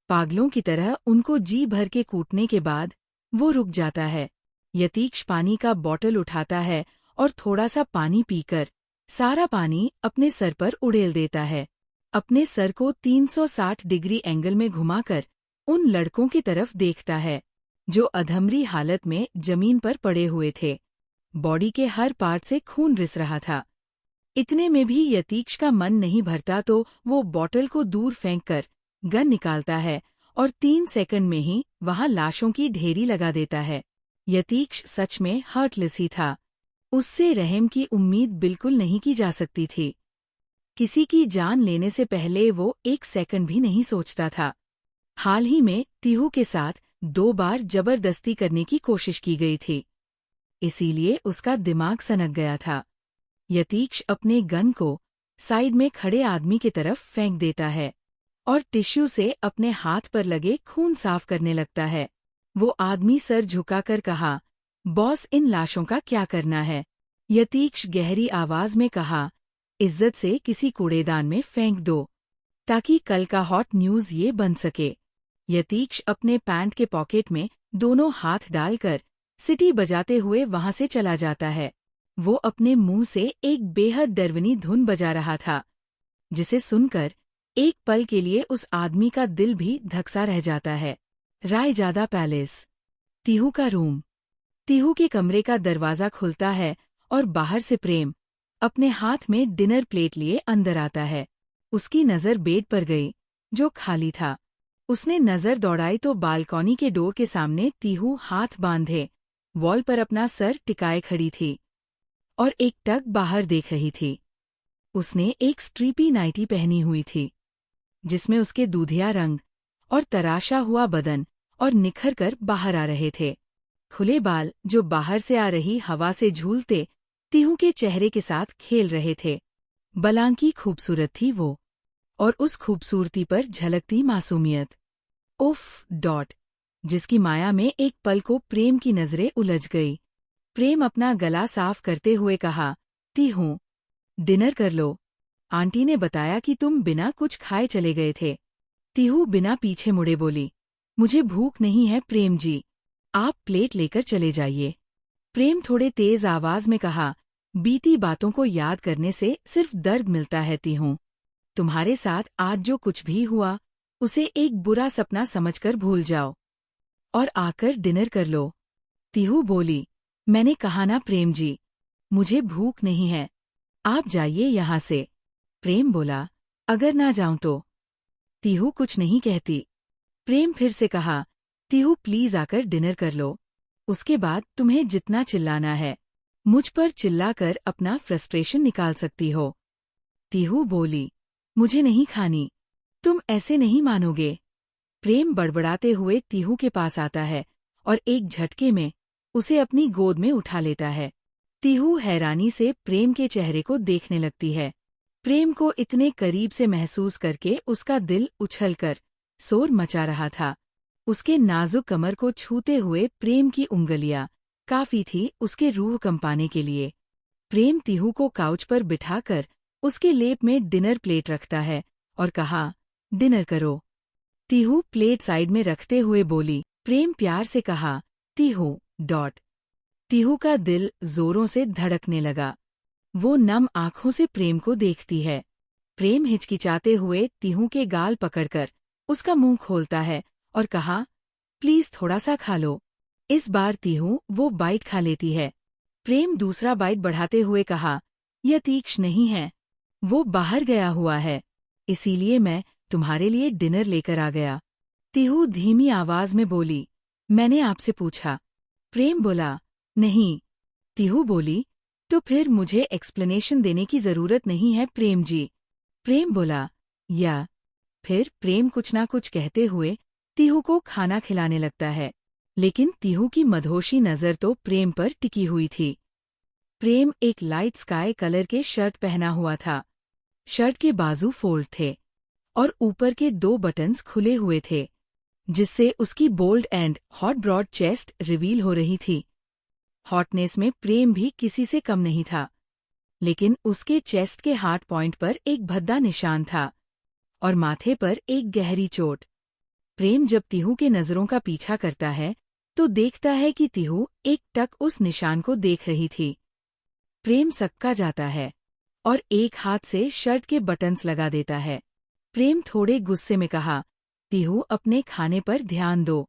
पागलों की तरह उनको जी भर के कूटने के बाद वो रुक जाता है। यतीक्ष पानी का बॉटल उठाता है और थोड़ा सा पानी पीकर सारा पानी अपने सर पर उड़ेल देता है। अपने सर को 360 डिग्री एंगल में घुमाकर उन लड़कों की तरफ देखता है जो अधमरी हालत में जमीन पर पड़े हुए थे। बॉडी के हर पार्ट से खून रिस रहा था। इतने में भी यतीक्ष का मन नहीं भरता तो वो बॉटल को दूर फेंककर गन निकालता है और 3 सेकंड में ही वहां लाशों की ढेरी लगा देता है। यतीक्ष सच में हार्टलेस ही था। उससे रहम की उम्मीद बिल्कुल नहीं की जा सकती थी। किसी की जान लेने से पहले वो 1 सेकंड भी नहीं सोचता था। हाल ही में तीहू के साथ 2 बार जबरदस्ती करने की कोशिश की गई थी, इसीलिए उसका दिमाग सनक गया था। यतीक्ष अपने गन को साइड में खड़े आदमी की तरफ फेंक देता है और टिश्यू से अपने हाथ पर लगे खून साफ करने लगता है। वो आदमी सर झुकाकर कहा, बॉस, इन लाशों का क्या करना है? यतीक्ष गहरी आवाज में कहा, इज्जत से किसी कूड़ेदान में फेंक दो, ताकि कल का हॉट न्यूज ये बन सके। यतीक्ष अपने पैंट के पॉकेट में दोनों हाथ डालकर सिटी बजाते हुए वहां से चला जाता है। वो अपने मुंह से एक बेहद डरवनी धुन बजा रहा था, जिसे सुनकर एक पल के लिए उस आदमी का दिल भी धक्सा रह जाता है। रायजादा पैलेस। तीहू का रूम। तीहू के कमरे का दरवाजा खुलता है और बाहर से प्रेम अपने हाथ में डिनर प्लेट लिए अंदर आता है। उसकी नज़र बेड पर गई, जो खाली था। उसने नज़र दौड़ाई तो बालकॉनी के डोर के सामने तीहू हाथ बांधे वॉल पर अपना सर टिकाए खड़ी थी और एक टक बाहर देख रही थी। उसने एक स्ट्रीपी नाइटी पहनी हुई थी, जिसमें उसके दूधिया रंग और तराशा हुआ बदन और निखर कर बाहर आ रहे थे। खुले बाल जो बाहर से आ रही हवा से झूलते तीहू के चेहरे के साथ खेल रहे थे। बलांकी खूबसूरत थी वो। और उस खूबसूरती पर झलकती मासूमियत। उफ डॉट, जिसकी माया में एक पल को प्रेम की नजरें उलझ गई। प्रेम अपना गला साफ करते हुए कहा, ती हूँ, डिनर कर लो। आंटी ने बताया कि तुम बिना कुछ खाए चले गए थे। तीहू बिना पीछे मुड़े बोली, मुझे भूख नहीं है प्रेम जी, आप प्लेट लेकर चले जाइए। प्रेम थोड़े तेज आवाज में कहा, बीती बातों को याद करने से सिर्फ दर्द मिलता है तीहू। तुम्हारे साथ आज जो कुछ भी हुआ उसे एक बुरा सपना समझकर भूल जाओ और आकर डिनर कर लो। तीहू बोली, मैंने कहा ना प्रेम जी, मुझे भूख नहीं है, आप जाइए यहाँ से। प्रेम बोला, अगर ना जाऊं तो? तीहू कुछ नहीं कहती। प्रेम फिर से कहा, तीहू प्लीज आकर डिनर कर लो, उसके बाद तुम्हें जितना चिल्लाना है मुझ पर चिल्लाकर अपना फ्रस्ट्रेशन निकाल सकती हो। तीहू बोली, मुझे नहीं खानी, तुम ऐसे नहीं मानोगे। प्रेम बड़बड़ाते हुए तीहू के पास आता है और एक झटके में उसे अपनी गोद में उठा लेता है। तीहू हैरानी से प्रेम के चेहरे को देखने लगती है। प्रेम को इतने करीब से महसूस करके उसका दिल उछलकर शोर मचा रहा था। उसके नाजुक कमर को छूते हुए प्रेम की उंगलियां काफी थी उसके रूह कंपाने के लिए। प्रेम तीहू को काउच पर बिठाकर उसके लेप में डिनर प्लेट रखता है और कहा, डिनर करो। तीहू प्लेट साइड में रखते हुए बोली। प्रेम प्यार से कहा, तीहू डॉट। तीहू का दिल जोरों से धड़कने लगा। वो नम आंखों से प्रेम को देखती है। प्रेम हिचकिचाते हुए तीहू के गाल पकड़कर उसका मुंह खोलता है और कहा, प्लीज थोड़ा सा खा लो। इस बार तीहू वो बाइट खा लेती है। प्रेम दूसरा बाइट बढ़ाते हुए कहा, यह तीक्ष्ण नहीं है, वो बाहर गया हुआ है, इसीलिए मैं तुम्हारे लिए डिनर लेकर आ गया। तीहू धीमी आवाज में बोली, मैंने आपसे पूछा। प्रेम बोला, नहीं। तीहू बोली, तो फिर मुझे एक्सप्लेनेशन देने की जरूरत नहीं है प्रेम जी। प्रेम बोला, या फिर प्रेम कुछ ना कुछ कहते हुए तीहू को खाना खिलाने लगता है, लेकिन तीहू की मधोशी नजर तो प्रेम पर टिकी हुई थी। प्रेम एक लाइट स्काई कलर के शर्ट पहना हुआ था। शर्ट के बाजू फोल्ड थे और ऊपर के 2 बटन्स खुले हुए थे, जिससे उसकी bold and hot broad chest reveal हो रही थी। हॉटनेस में प्रेम भी किसी से कम नहीं था, लेकिन उसके चेस्ट के हार्ट पॉइंट पर एक भद्दा निशान था और माथे पर एक गहरी चोट। प्रेम जब तीहू के नजरों का पीछा करता है तो देखता है कि तीहू एक टक उस निशान को देख रही थी। प्रेम सक्का जाता है और एक हाथ से शर्ट के बटन्स लगा देता है। प्रेम थोड़े गुस्से में कहा, तीहू अपने खाने पर ध्यान दो।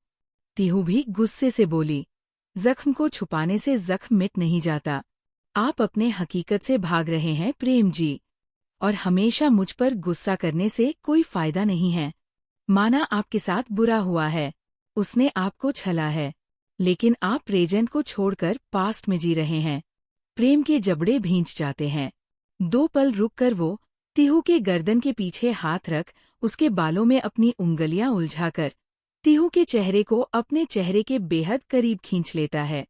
तीहू भी गुस्से से बोली, जख्म को छुपाने से जख्म मिट नहीं जाता। आप अपने हकीकत से भाग रहे हैं प्रेम जी, और हमेशा मुझ पर गुस्सा करने से कोई फायदा नहीं है। माना आपके साथ बुरा हुआ है, उसने आपको छला है, लेकिन आप प्रेजेंट को छोड़कर पास्ट में जी रहे हैं। प्रेम के जबड़े भींच जाते हैं। 2 पल रुककर वो तीहू के गर्दन के पीछे हाथ रख उसके बालों में अपनी उंगलियां उलझाकर तीहू के चेहरे को अपने चेहरे के बेहद करीब खींच लेता है।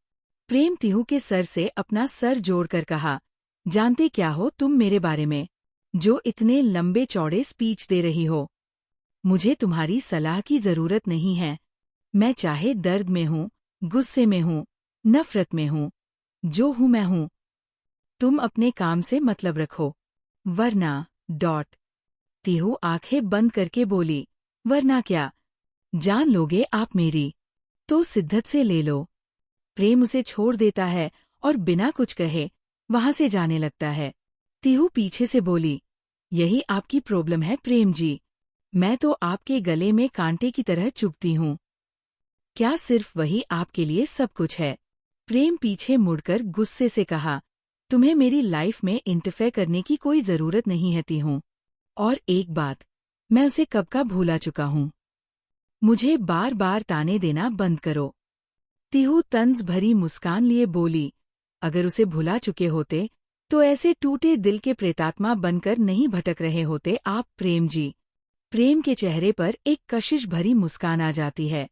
प्रेम तीहू के सर से अपना सर जोड़कर कहा, जानते क्या हो तुम मेरे बारे में, जो इतने लंबे चौड़े स्पीच दे रही हो? मुझे तुम्हारी सलाह की जरूरत नहीं है। मैं चाहे दर्द में हूँ, गुस्से में हूँ, नफरत में हूँ, जो हूँ मैं हूँ। तुम अपने काम से मतलब रखो, वरना डॉट। तीहू आंखें बंद करके बोली, वरना क्या? जान लोगे आप मेरी, तो सिद्धत से ले लो। प्रेम उसे छोड़ देता है और बिना कुछ कहे वहां से जाने लगता है। तीहू पीछे से बोली, यही आपकी प्रॉब्लम है प्रेम जी, मैं तो आपके गले में कांटे की तरह चुभती हूँ। क्या सिर्फ वही आपके लिए सब कुछ है? प्रेम पीछे मुड़कर गुस्से से कहा, तुम्हें मेरी लाइफ में इंटरफेयर करने की कोई जरूरत नहीं है तीहू। और एक बात, मैं उसे कब का भूला चुका हूँ। मुझे बार बार ताने देना बंद करो। तीहू तंज भरी मुस्कान लिए बोली, अगर उसे भुला चुके होते तो ऐसे टूटे दिल के प्रेतात्मा बनकर नहीं भटक रहे होते आप प्रेम जी। प्रेम के चेहरे पर एक कशिश भरी मुस्कान आ जाती है।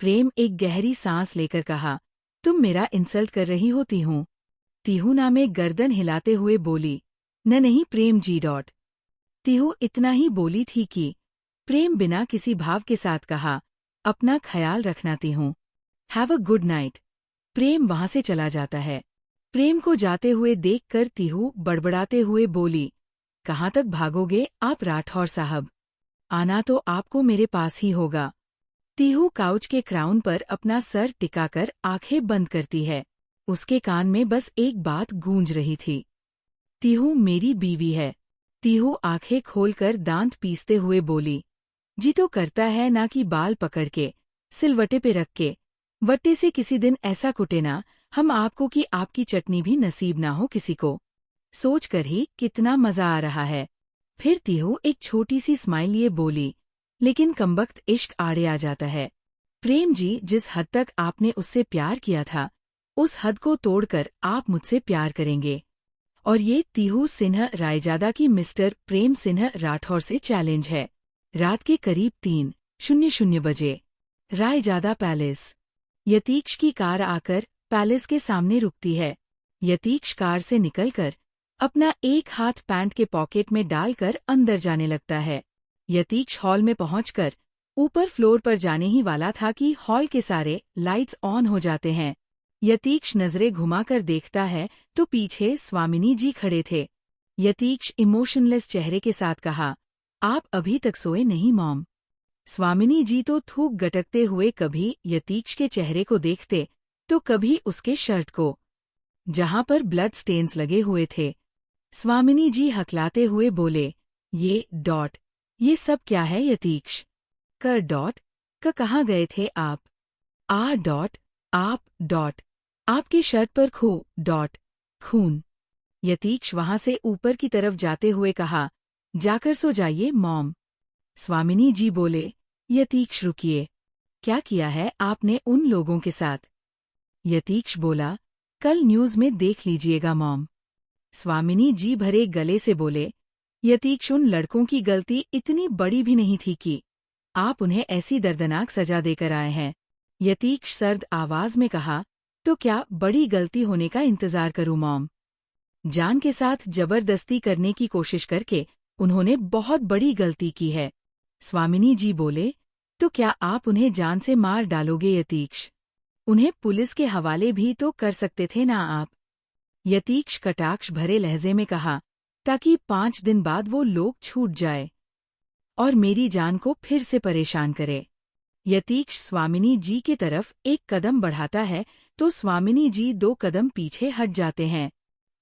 प्रेम एक गहरी सांस लेकर कहा, तुम मेरा इंसल्ट कर रही हो तीहू? तीहू ना में गर्दन हिलाते हुए बोली, न नहीं प्रेम जी डॉट। तिहु इतना ही बोली थी कि प्रेम बिना किसी भाव के साथ कहा, अपना ख्याल रखना Tihu. Have a good night. Prem वहां से चला जाता है। प्रेम को जाते हुए देखकर तिहु बड़बड़ाते हुए बोली, कहाँ तक भागोगे आप राठौर साहब? आना तो आपको मेरे पास ही होगा। तिहु काउच के क्राउन पर अपना सर टिकाकर आंखें बंद करती है। उसके कान में बस एक बात गूंज रही थी, तिहु मेरी बीवी है। तिहु आंखें खोलकर दांत पीसते हुए बोली, जी तो करता है ना कि बाल पकड़ के सिलवटे पे रख के वट्टे से किसी दिन ऐसा कुटे ना हम आपको कि आपकी चटनी भी नसीब ना हो किसी को। सोचकर ही कितना मजा आ रहा है। फिर तिहु एक छोटी सी स्माइल लिए बोली, लेकिन कमबख्त इश्क आड़े आ जाता है। प्रेम जी, जिस हद तक आपने उससे प्यार किया था उस हद को तोड़कर आप मुझसे प्यार करेंगे। और ये तिहु सिन्हा रायजादा की मिस्टर प्रेम सिन्हा राठौर से चैलेंज है। रात के करीब 3:00 बजे रायजादा पैलेस। यतीक्ष की कार आकर पैलेस के सामने रुकती है। यतीक्ष कार से निकलकर अपना एक हाथ पैंट के पॉकेट में डालकर अंदर जाने लगता है। यतीक्ष हॉल में पहुंचकर ऊपर फ्लोर पर जाने ही वाला था कि हॉल के सारे लाइट्स ऑन हो जाते हैं। यतीक्ष नजरें घुमाकर देखता है तो पीछे स्वामिनी जी खड़े थे। यतीक्ष इमोशनलेस चेहरे के साथ कहा, आप अभी तक सोए नहीं मॉम? स्वामिनी जी तो थूक गटकते हुए कभी यतीक्ष के चेहरे को देखते तो कभी उसके शर्ट को, जहां पर ब्लड स्टेन्स लगे हुए थे। स्वामिनी जी हकलाते हुए बोले, ये सब क्या है यतीक्ष? कहाँ गए थे आप? आपके शर्ट पर खून। यतीक्ष वहां से ऊपर की तरफ जाते हुए कहा, जाकर सो जाइए मॉम। स्वामिनी जी बोले, यतीक्ष रुकिए, क्या किया है आपने उन लोगों के साथ? यतीक्ष बोला, कल न्यूज में देख लीजिएगा मॉम। स्वामिनी जी भरे गले से बोले, यतीक्ष, उन लड़कों की गलती इतनी बड़ी भी नहीं थी कि आप उन्हें ऐसी दर्दनाक सजा देकर आए हैं। यतीक्ष सर्द आवाज में कहा, तो क्या बड़ी गलती होने का इंतजार करूं मॉम? जान के साथ जबरदस्ती करने की कोशिश करके उन्होंने बहुत बड़ी गलती की है। स्वामिनी जी बोले, तो क्या आप उन्हें जान से मार डालोगे यतीक्ष? उन्हें पुलिस के हवाले भी तो कर सकते थे ना आप? यतीक्ष कटाक्ष भरे लहजे में कहा, ताकि 5 दिन बाद वो लोग छूट जाए और मेरी जान को फिर से परेशान करे। यतीक्ष स्वामिनी जी की तरफ एक कदम बढ़ाता है तो स्वामिनी जी 2 कदम पीछे हट जाते हैं।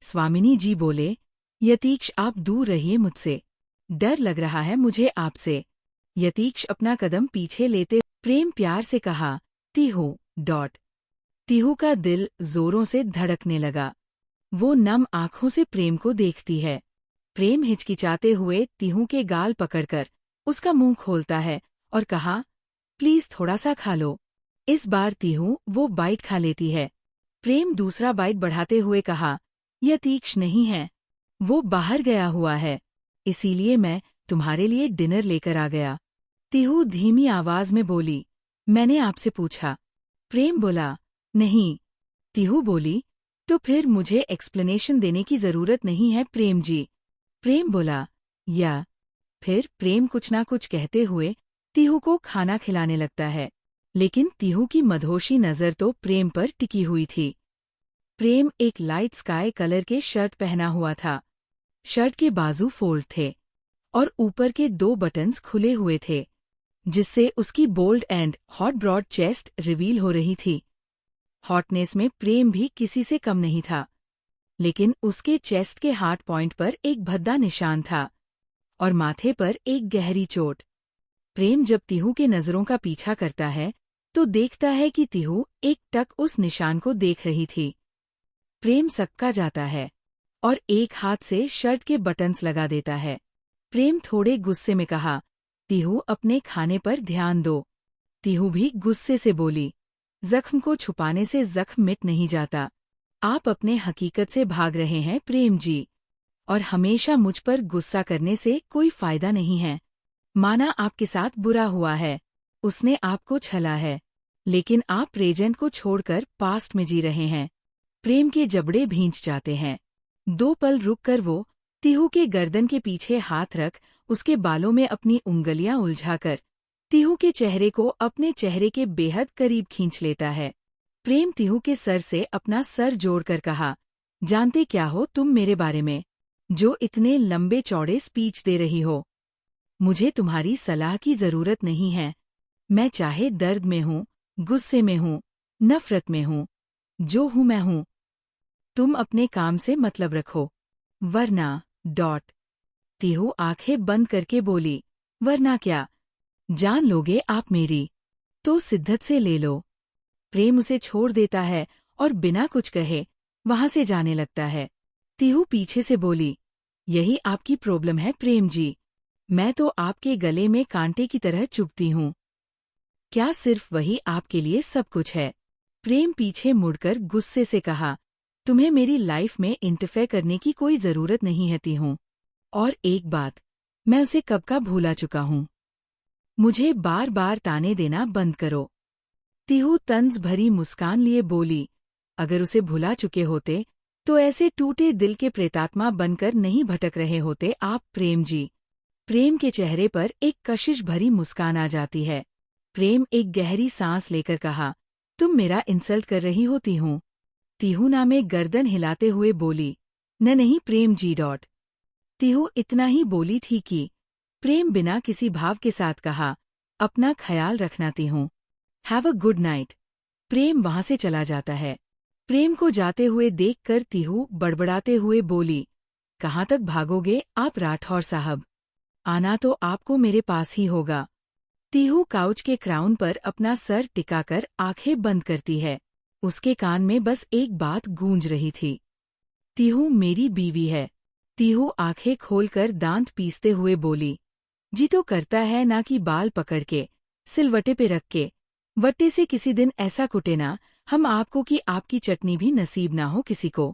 स्वामिनी जी बोले, यतीक्ष, आप दूर रहिए मुझसे, डर लग रहा है मुझे आपसे। यतीक्ष अपना कदम पीछे लेते प्रेम प्यार से कहा, तिहु का दिल जोरों से धड़कने लगा। वो नम आंखों से प्रेम को देखती है। प्रेम हिचकिचाते हुए तिहु के गाल पकड़कर उसका मुंह खोलता है और कहा, प्लीज थोड़ा सा खा लो। इस बार तिहु वो बाइट खा लेती है। प्रेम दूसरा बाइट बढ़ाते हुए कहा, यतीक्ष नहीं है, वो बाहर गया हुआ है, इसीलिए मैं तुम्हारे लिए डिनर लेकर आ गया। तिहु धीमी आवाज में बोली, मैंने आपसे पूछा। प्रेम बोला, नहीं। तिहु बोली, तो फिर मुझे एक्सप्लेनेशन देने की जरूरत नहीं है प्रेम जी। प्रेम बोला, या फिर प्रेम कुछ ना कुछ कहते हुए तिहु को खाना खिलाने लगता है, लेकिन तिहु की मदहोशी नजर तो प्रेम पर टिकी हुई थी। प्रेम एक लाइट स्काई कलर के शर्ट पहना हुआ था। शर्ट के बाजू फोल्ड थे और ऊपर के 2 बटन्स खुले हुए थे, जिससे उसकी bold and hot broad chest reveal हो रही थी। हॉटनेस में प्रेम भी किसी से कम नहीं था, लेकिन उसके चेस्ट के हार्ट पॉइंट पर एक भद्दा निशान था और माथे पर एक गहरी चोट। प्रेम जब तिहु के नजरों का पीछा करता है तो देखता है कि तिहु एक टक उस निशान को देख रही थी। प्रेम सक्का जाता है और एक हाथ से शर्ट के बटन्स लगा देता है। प्रेम थोड़े गुस्से में कहा, तिहु अपने खाने पर ध्यान दो। तिहु भी गुस्से से बोली, जख्म को छुपाने से जख्म मिट नहीं जाता। आप अपने हकीकत से भाग रहे हैं प्रेम जी, और हमेशा मुझ पर गुस्सा करने से कोई फायदा नहीं है। माना आपके साथ बुरा हुआ है, उसने आपको छला है, लेकिन आप प्रेजेंट को छोड़कर पास्ट में जी रहे हैं। प्रेम के जबड़े भींच जाते हैं। 2 पल रुककर वो तीहू के गर्दन के पीछे हाथ रख उसके बालों में अपनी उंगलियां उलझाकर तीहू के चेहरे को अपने चेहरे के बेहद करीब खींच लेता है। प्रेम तीहू के सर से अपना सर जोड़कर कहा, जानते क्या हो तुम मेरे बारे में, जो इतने लंबे चौड़े स्पीच दे रही हो? मुझे तुम्हारी सलाह की जरूरत नहीं है। मैं चाहे दर्द में हूँ, गुस्से में हूँ, नफरत में हूँ, जो हूँ मैं हूँ। तुम अपने काम से मतलब रखो, वरना तीहू आंखें बंद करके बोली, वरना क्या? जान लोगे आप मेरी, तो शिद्दत से ले लो। प्रेम उसे छोड़ देता है और बिना कुछ कहे वहां से जाने लगता है। तीहू पीछे से बोली, यही आपकी प्रॉब्लम है प्रेम जी, मैं तो आपके गले में कांटे की तरह चुभती हूँ। क्या सिर्फ वही आपके लिए सब कुछ है? प्रेम पीछे मुड़कर गुस्से से कहा, तुम्हें मेरी लाइफ में इंटरफेयर करने की कोई जरूरत नहीं है तीहू। और एक बात, मैं उसे कब का भूला चुका हूँ। मुझे बार बार ताने देना बंद करो। तीहू तंज भरी मुस्कान लिए बोली, अगर उसे भुला चुके होते तो ऐसे टूटे दिल के प्रेतात्मा बनकर नहीं भटक रहे होते आप प्रेम जी। प्रेम के चेहरे पर एक कशिश भरी मुस्कान आ जाती है। प्रेम एक गहरी सांस लेकर कहा, तुम मेरा इंसल्ट कर रही होती हूँ। तीहू ना में गर्दन हिलाते हुए बोली, नहीं प्रेम जी। तीहू इतना ही बोली थी कि प्रेम बिना किसी भाव के साथ कहा, अपना ख्याल रखना तीहू, have a good night. Prem वहां से चला जाता है। प्रेम को जाते हुए देखकर तीहू बड़बड़ाते हुए बोली, कहाँ तक भागोगे आप राठौर साहब? आना तो आपको मेरे पास ही होगा। तीहू काउच के क्राउन पर अपना सर टिकाकर आंखें बंद करती है। उसके कान में बस एक बात गूंज रही थी, तीहू मेरी बीवी है। तीहू आंखें खोलकर दांत पीसते हुए बोली, जी तो करता है ना कि बाल पकड़ के सिलवटे पे रख के वट्टे से किसी दिन ऐसा कुटे ना हम आपको कि आपकी चटनी भी नसीब ना हो किसी को।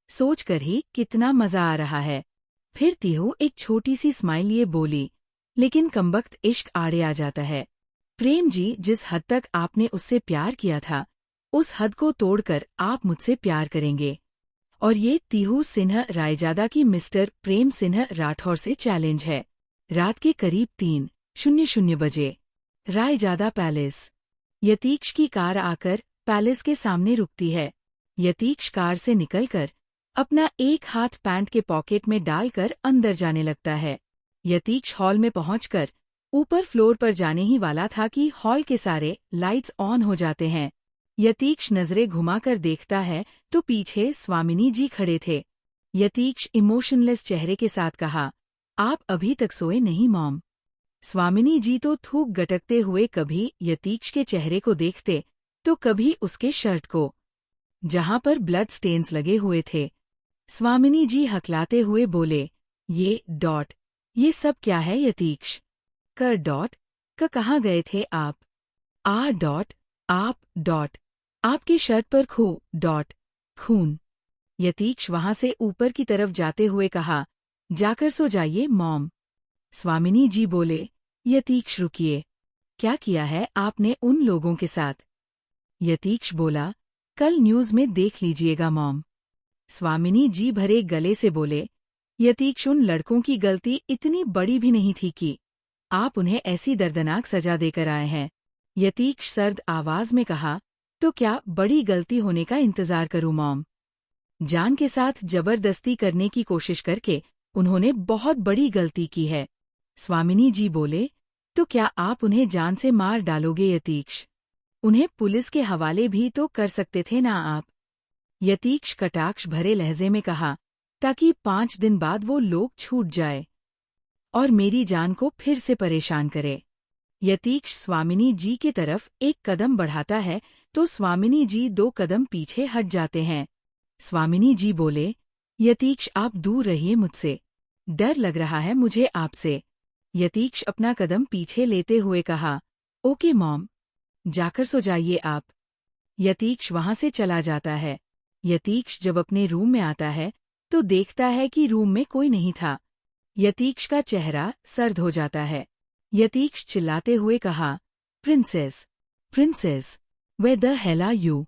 सोचकर ही कितना मजा आ रहा है। फिर तीहू एक छोटी सी स्माइल लिए बोली, लेकिन कमबख्त इश्क आड़े आ जाता है। प्रेम जी, जिस हद तक आपने उससे प्यार किया था उस हद को तोड़कर आप मुझसे प्यार करेंगे। और ये तीहू सिन्हा रायजादा की मिस्टर प्रेम सिन्हा राठौर से चैलेंज है। रात के करीब 3:00 बजे रायजादा पैलेस। यतीक्ष की कार आकर पैलेस के सामने रुकती है। यतीक्ष कार से निकलकर अपना एक हाथ पैंट के पॉकेट में डालकर अंदर जाने लगता है। यतीक्ष हॉल में पहुंचकर ऊपर फ्लोर पर जाने ही वाला था कि हॉल के सारे लाइट्स ऑन हो जाते हैं। यतीक्ष नजरें घुमाकर देखता है तो पीछे स्वामिनी जी खड़े थे। यतीक्ष इमोशनलेस चेहरे के साथ कहा, आप अभी तक सोए नहीं मॉम? स्वामिनी जी तो थूक गटकते हुए कभी यतीक्ष के चेहरे को देखते तो कभी उसके शर्ट को, जहां पर ब्लड स्टेन्स लगे हुए थे। स्वामिनी जी हकलाते हुए बोले, ये सब क्या है यतीक्ष? कहाँ गए थे आप? आपके शर्ट पर खून। यतीक्ष वहां से ऊपर की तरफ जाते हुए कहा, जाकर सो जाइए मॉम। स्वामिनी जी बोले, यतीक्ष रुकिए, क्या किया है आपने उन लोगों के साथ? यतीक्ष बोला, कल न्यूज में देख लीजिएगा मॉम। स्वामिनी जी भरे गले से बोले, यतीक्ष, उन लड़कों की गलती इतनी बड़ी भी नहीं थी कि आप उन्हें ऐसी दर्दनाक सजा देकर आए हैं। यतीक्ष सर्द आवाज में कहा, तो क्या बड़ी गलती होने का इंतजार करूं मॉम? जान के साथ जबरदस्ती करने की कोशिश करके उन्होंने बहुत बड़ी गलती की है। स्वामिनी जी बोले, तो क्या आप उन्हें जान से मार डालोगे यतीक्ष? उन्हें पुलिस के हवाले भी तो कर सकते थे ना आप? यतीक्ष कटाक्ष भरे लहजे में कहा, ताकि 5 दिन बाद वो लोग छूट जाए और मेरी जान को फिर से परेशान करे। यतीक्ष स्वामिनी जी की तरफ एक कदम बढ़ाता है तो स्वामिनी जी 2 कदम पीछे हट जाते हैं। स्वामिनी जी बोले, यतीक्ष आप दूर रहिए मुझसे, डर लग रहा है मुझे आपसे। यतीक्ष अपना कदम पीछे लेते हुए कहा, ओके मॉम, जाकर सो जाइए आप। यतीक्ष वहां से चला जाता है। यतीक्ष जब अपने रूम में आता है तो देखता है कि रूम में कोई नहीं था। यतीक्ष का चेहरा सर्द हो जाता है। यतीक्ष चिल्लाते हुए कहा, princess, where the hell are you?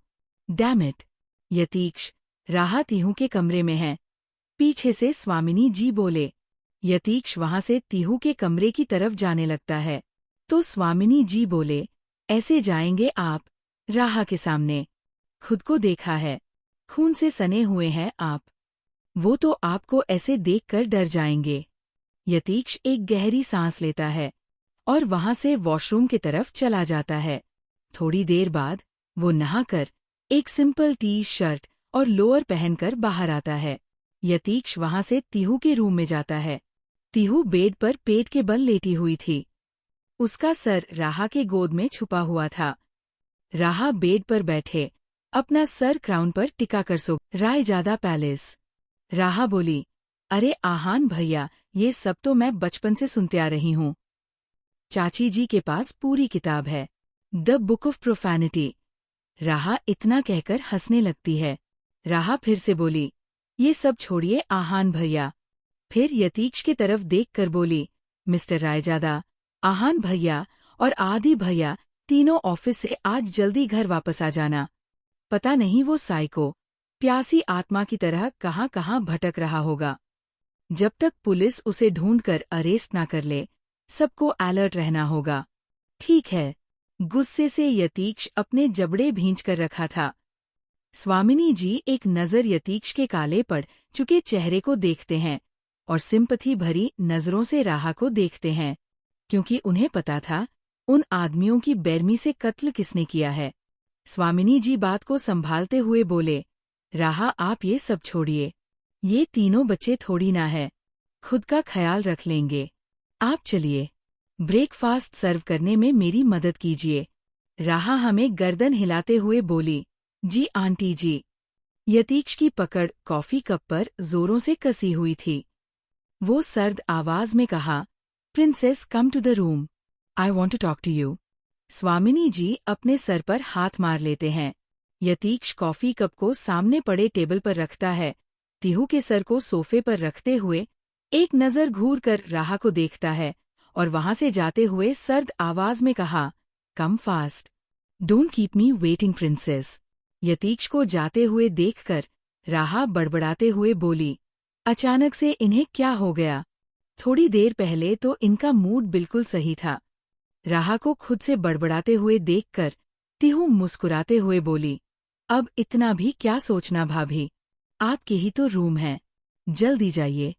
Damn it! Yatiksh, Raha Tihu के कमरे में है। पीछे से स्वामिनी जी बोले। यतीक्ष वहां से तीहू के कमरे की तरफ जाने लगता है तो स्वामिनी जी बोले, ऐसे जाएंगे आप? राहा के सामने खुद को देखा है, खून से सने हुए हैं आप। वो तो आपको ऐसे देखकर डर जाएंगे। यतीक्ष एक गहरी सांस लेता है और वहां से वॉशरूम की तरफ चला जाता है। थोड़ी देर बाद वो नहाकर एक सिंपल टी शर्ट और लोअर पहनकर बाहर आता है। यतीक्ष वहां से तीहू के रूम में जाता है। तीहू बेड पर पेट के बल लेटी हुई थी। उसका सर राहा के गोद में छुपा हुआ था। राहा बेड पर बैठे अपना सर क्राउन पर टिकाकर सो। रायजादा पैलेस। राहा बोली, अरे आहान भैया, ये सब तो मैं बचपन से सुनते आ रही हूँ। चाची जी के पास पूरी किताब है, द बुक ऑफ प्रोफैनिटी। राहा इतना कहकर हंसने लगती है। राहा फिर से बोली, ये सब छोड़िए आहान भैया। फिर यतीक्ष की तरफ देखकर बोली, मिस्टर रायजादा, आहान भैया और आदि भैया तीनों ऑफिस से आज जल्दी घर वापस आ जाना। पता नहीं वो साइको प्यासी आत्मा की तरह कहाँ कहाँ भटक रहा होगा। जब तक पुलिस उसे ढूंढकर अरेस्ट ना कर ले, सबको अलर्ट रहना होगा। ठीक है। गुस्से से यतीक्ष अपने जबड़े भींच कर रखा था। स्वामिनी जी एक नज़र यतीक्ष के काले पड़ चुके चेहरे को देखते हैं और सिंपथी भरी नज़रों से राहा को देखते हैं, क्योंकि उन्हें पता था उन आदमियों की बेरमी से कत्ल किसने किया है। स्वामिनी जी बात को संभालते हुए बोले, राहा आप ये सब छोड़िए, ये तीनों बच्चे थोड़ी ना है, खुद का ख्याल रख लेंगे। आप चलिए, ब्रेकफास्ट सर्व करने में मेरी मदद कीजिए। राहा हमें गर्दन हिलाते हुए बोली, जी आंटी जी। यतीक्ष की पकड़ कॉफी कप पर जोरों से कसी हुई थी। वो सर्द आवाज में कहा, princess come to the room, I want to talk to you. Swamini ji अपने सर पर हाथ मार लेते हैं। यतीक्ष कॉफी कप को सामने पड़े टेबल पर रखता है। तीहू के सर को सोफे पर रखते हुए एक नज़र घूर कर राहा को देखता है और वहां से जाते हुए सर्द आवाज में कहा, come fast, don't keep me waiting princess. Yatiksh को जाते हुए देखकर राहा बड़बड़ाते हुए बोली, अचानक से इन्हें क्या हो गया? थोड़ी देर पहले तो इनका मूड बिल्कुल सही था। राहा को खुद से बड़बड़ाते हुए देखकर तीहू मुस्कुराते हुए बोली, अब इतना भी क्या सोचना भाभी, आपके ही तो रूम है, जल्दी जाइए,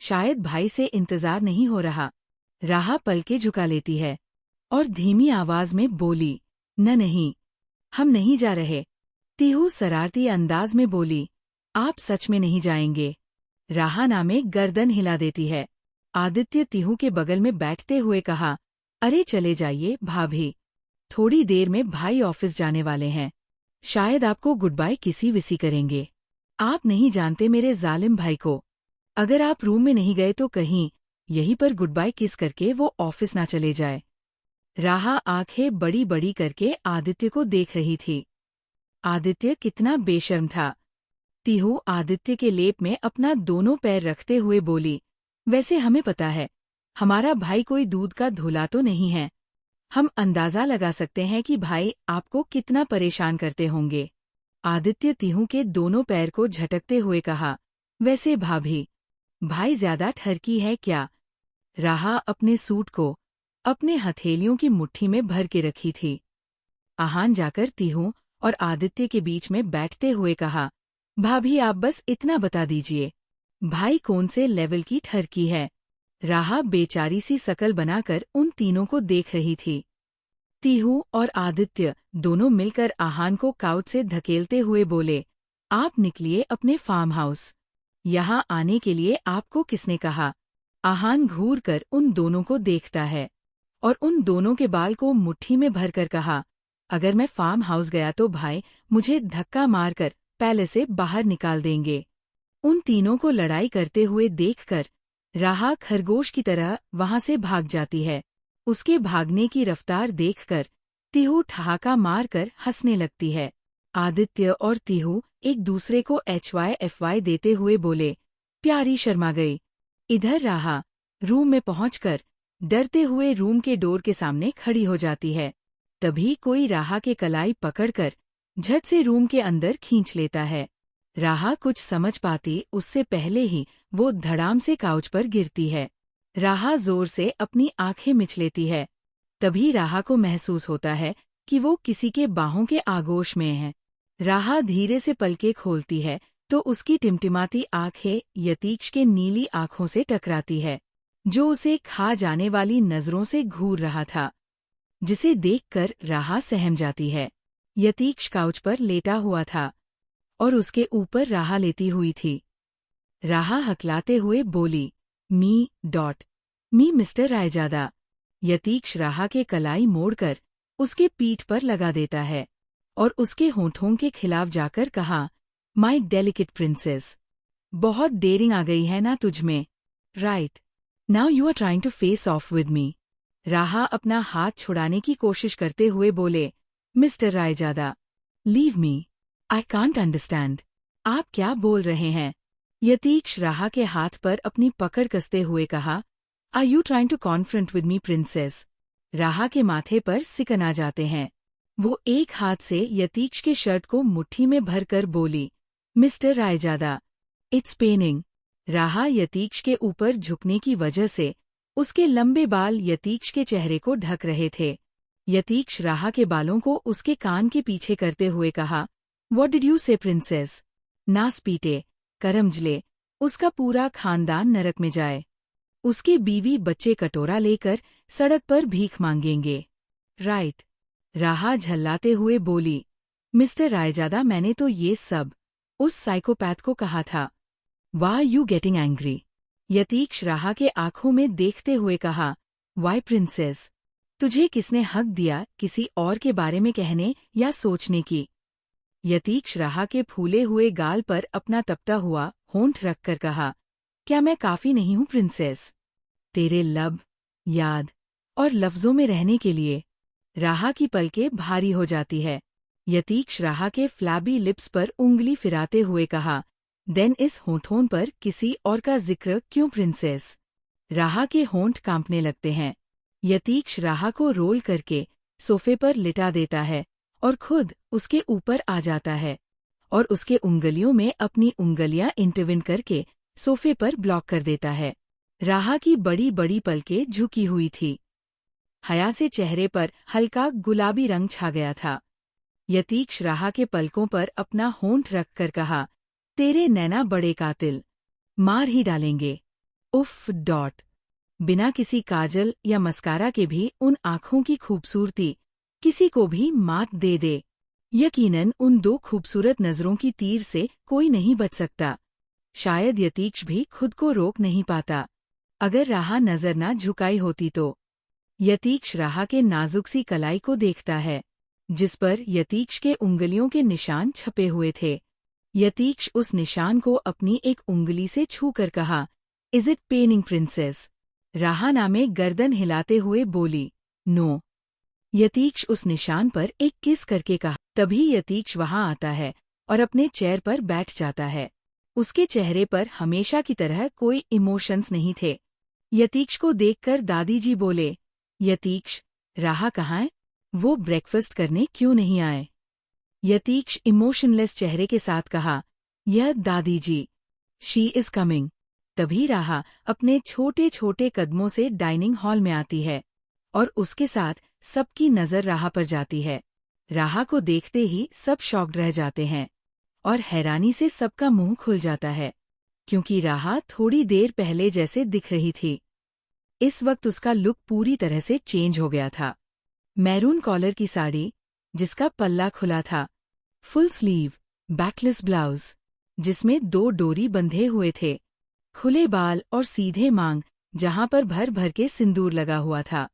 शायद भाई से इंतजार नहीं हो रहा। राहा पलके झुका लेती है और धीमी आवाज में बोली, नहीं, हम नहीं जा रहे। तीहू शरारती अंदाज में बोली, आप सच में नहीं जाएंगे? राहा नामे गर्दन हिला देती है। आदित्य तीहू के बगल में बैठते हुए कहा, अरे चले जाइए भाभी, थोड़ी देर में भाई ऑफिस जाने वाले हैं, शायद आपको गुड बाय किसी विसी करेंगे। आप नहीं जानते मेरे जालिम भाई को, अगर आप रूम में नहीं गए तो कहीं यहीं पर गुड बाय किस करके वो ऑफिस ना चले जाए। राहा आंखें बड़ी बड़ी करके आदित्य को देख रही थी। आदित्य कितना बेशर्म था। तीहू आदित्य के लेप में अपना दोनों पैर रखते हुए बोली, वैसे हमें पता है, हमारा भाई कोई दूध का धुला तो नहीं है। हम अंदाजा लगा सकते हैं कि भाई आपको कितना परेशान करते होंगे। आदित्य तीहू के दोनों पैर को झटकते हुए कहा, वैसे भाभी, भाई ज्यादा ठरकी है क्या? राहा अपने सूट को अपने हथेलियों की मुट्ठी में भर के रखी थी। आहान जाकर तीहू और आदित्य के बीच में बैठते हुए कहा, भाभी आप बस इतना बता दीजिए, भाई कौन से लेवल की ठरकी है? राहा बेचारी सी शकल बनाकर उन तीनों को देख रही थी। तीहू और आदित्य दोनों मिलकर आहान को काउच से धकेलते हुए बोले, आप निकलिए अपने फार्म हाउस, यहाँ आने के लिए आपको किसने कहा? आहान घूर कर उन दोनों को देखता है और उन दोनों के बाल को मुट्ठी में भरकर कहा, अगर मैं फार्म हाउस गया तो भाई मुझे धक्का मारकर पैलेस से बाहर निकाल देंगे। उन तीनों को लड़ाई करते हुए देखकर राहा खरगोश की तरह वहां से भाग जाती है। उसके भागने की रफ्तार देखकर तीहू ठहाका मारकर हंसने लगती है। आदित्य और तीहू एक दूसरे को HYFY देते हुए बोले, प्यारी शर्मा गई। इधर राहा रूम में पहुंचकर डरते हुए रूम के डोर के सामने खड़ी हो जाती है। तभी कोई राहा के कलाई पकड़कर झट से रूम के अंदर खींच लेता है। राहा कुछ समझ पाती उससे पहले ही वो धड़ाम से काउच पर गिरती है। राहा जोर से अपनी आंखें मिच लेती है। तभी राहा को महसूस होता है कि वो किसी के बाहों के आगोश में है। राहा धीरे से पलकें खोलती है तो उसकी टिमटिमाती आंखें यतीक्ष के नीली आंखों से टकराती है, जो उसे खा जाने वाली नजरों से घूर रहा था, जिसे देखकर राहा सहम जाती है। यतीक्ष काउच पर लेटा हुआ था और उसके ऊपर राहा लेटी हुई थी। राहा हकलाते हुए बोली, मी मिस्टर रायजादा। यतीक्ष राहा के कलाई मोड़कर उसके पीठ पर लगा देता है और उसके होंठों के खिलाफ जाकर कहा, माई डेलिकेट प्रिंसेस, बहुत देरिंग आ गई है ना तुझमें? Right now you are trying to face off with me. Raha अपना हाथ छुड़ाने की कोशिश करते हुए बोले, mister Raizada, leave me, I can't understand. आप क्या बोल रहे हैं? यतीक्ष राहा के हाथ पर अपनी पकड़ कसते हुए कहा, are you trying to confront with me princess? Raha के माथे पर सिकन आ जाते हैं। वो एक हाथ से यतीक्ष के शर्ट को मुट्ठी में भरकर बोली, मिस्टर रायजादा, इट्स पेनिंग। राहा यतीक्ष के ऊपर झुकने की वजह से उसके लंबे बाल यतीक्ष के चेहरे को ढक रहे थे। यतीक्ष राहा के बालों को उसके कान के पीछे करते हुए कहा, व्हाट डिड यू से प्रिंसेस? नास पीटे, करमजले, उसका पूरा खानदान नरक में जाए। उसके बीवी बच्चे कटोरा लेकर सड़क पर भीख मांगेंगे। राइट, राहा झल्लाते हुए बोली, मिस्टर रायजादा, मैंने तो ये सब उस साइकोपैथ को कहा था। Why you getting angry? Yatiksh Raha के आंखों में देखते हुए कहा, वाई प्रिंसेस, तुझे किसने हक दिया किसी और के बारे में कहने या सोचने की? यतीक्ष राहा के फूले हुए गाल पर अपना तपता हुआ होंठ रखकर कहा, क्या मैं काफी नहीं हूं प्रिंसेस तेरे लब, याद और लफ्जों में रहने के लिए? राहा की पलकें भारी हो जाती है। यतीक्ष राहा के फ्लैबी लिप्स पर उंगली फिराते हुए कहा, देन इस होंठों पर किसी और का जिक्र क्यों प्रिंसेस? राहा के होंठ कांपने लगते हैं। यतीक्ष राहा को रोल करके सोफे पर लिटा देता है और खुद उसके ऊपर आ जाता है और उसके उंगलियों में अपनी उंगलियां इंटरविन करके सोफे पर ब्लॉक कर देता है। राहा की बड़ी बड़ी पलकें झुकी हुई थी। हया से चेहरे पर हल्का गुलाबी रंग छा गया था। यतीक्ष राहा के पलकों पर अपना होंठ रखकर कहा, तेरे नैना बड़े कातिल, मार ही डालेंगे। उफ डॉट। बिना किसी काजल या मस्कारा के भी उन आँखों की खूबसूरती किसी को भी मात दे दे। यकीनन उन दो खूबसूरत नजरों की तीर से कोई नहीं बच सकता। शायद यतीक्ष भी खुद को रोक नहीं पाता। अगर राहा नजर न झुकाई होती तो। यतीक्ष राहा के नाजुक सी कलाई को देखता है, जिस पर यतीक्ष के उंगलियों के निशान छपे हुए थे। यतीक्ष उस निशान को अपनी एक उंगली से छूकर कहा, इज इट पेनिंग प्रिंसेस? राहा नामे गर्दन हिलाते हुए बोली, नो। यतीक्ष उस निशान पर एक किस करके कहा। तभी यतीक्ष वहां आता है और अपने चेयर पर बैठ जाता है। उसके चेहरे पर हमेशा की तरह कोई इमोशंस नहीं थे। यतीक्ष को देखकर दादी जी बोले, यतीक्ष, राहा कहाँ है? वो ब्रेकफास्ट करने क्यों नहीं आए? यतीक्ष इमोशनलेस चेहरे के साथ कहा, यह दादी जी, शी इज कमिंग। तभी राहा अपने छोटे छोटे कदमों से डाइनिंग हॉल में आती है और उसके साथ सबकी नजर राहा पर जाती है। राहा को देखते ही सब शॉक्ड रह जाते हैं और हैरानी से सबका मुंह खुल जाता है, क्योंकि राहा थोड़ी देर पहले जैसे दिख रही थी। इस वक्त उसका लुक पूरी तरह से चेंज हो गया था। मैरून कॉलर की साड़ी जिसका पल्ला खुला था, फुल स्लीव, बैकलेस ब्लाउज जिसमें 2 डोरी बंधे हुए थे, खुले बाल और सीधे मांग जहां पर भर भर के सिंदूर लगा हुआ था,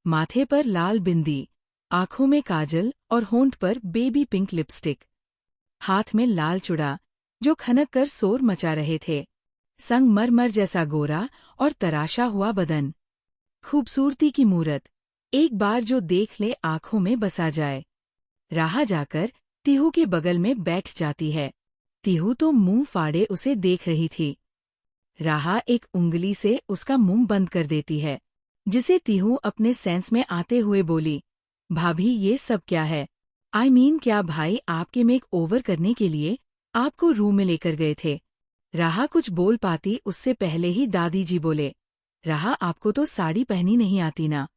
माथे पर लाल बिंदी, आंखों में काजल और होंठ पर बेबी पिंक लिपस्टिक, हाथ में लाल चूड़ा जो खनक कर शोर मचा रहे थे, संगमरमर जैसा गोरा और तराशा हुआ बदन। खूबसूरती की मूरत, एक बार जो देख ले आंखों में बसा जाए। राहा जाकर तिहू के बगल में बैठ जाती है। तिहू तो मुंह फाड़े उसे देख रही थी। राहा एक उंगली से उसका मुंह बंद कर देती है, जिसे तिहू अपने सेंस में आते हुए बोली, भाभी ये सब क्या है? आई मीन क्या भाई आपके मेक ओवर करने के लिए आपको रूम में लेकर गए थे। राहा कुछ बोल पाती उससे पहले ही दादी जी बोले, राहा आपको तो साड़ी पहनी नहीं आती ना,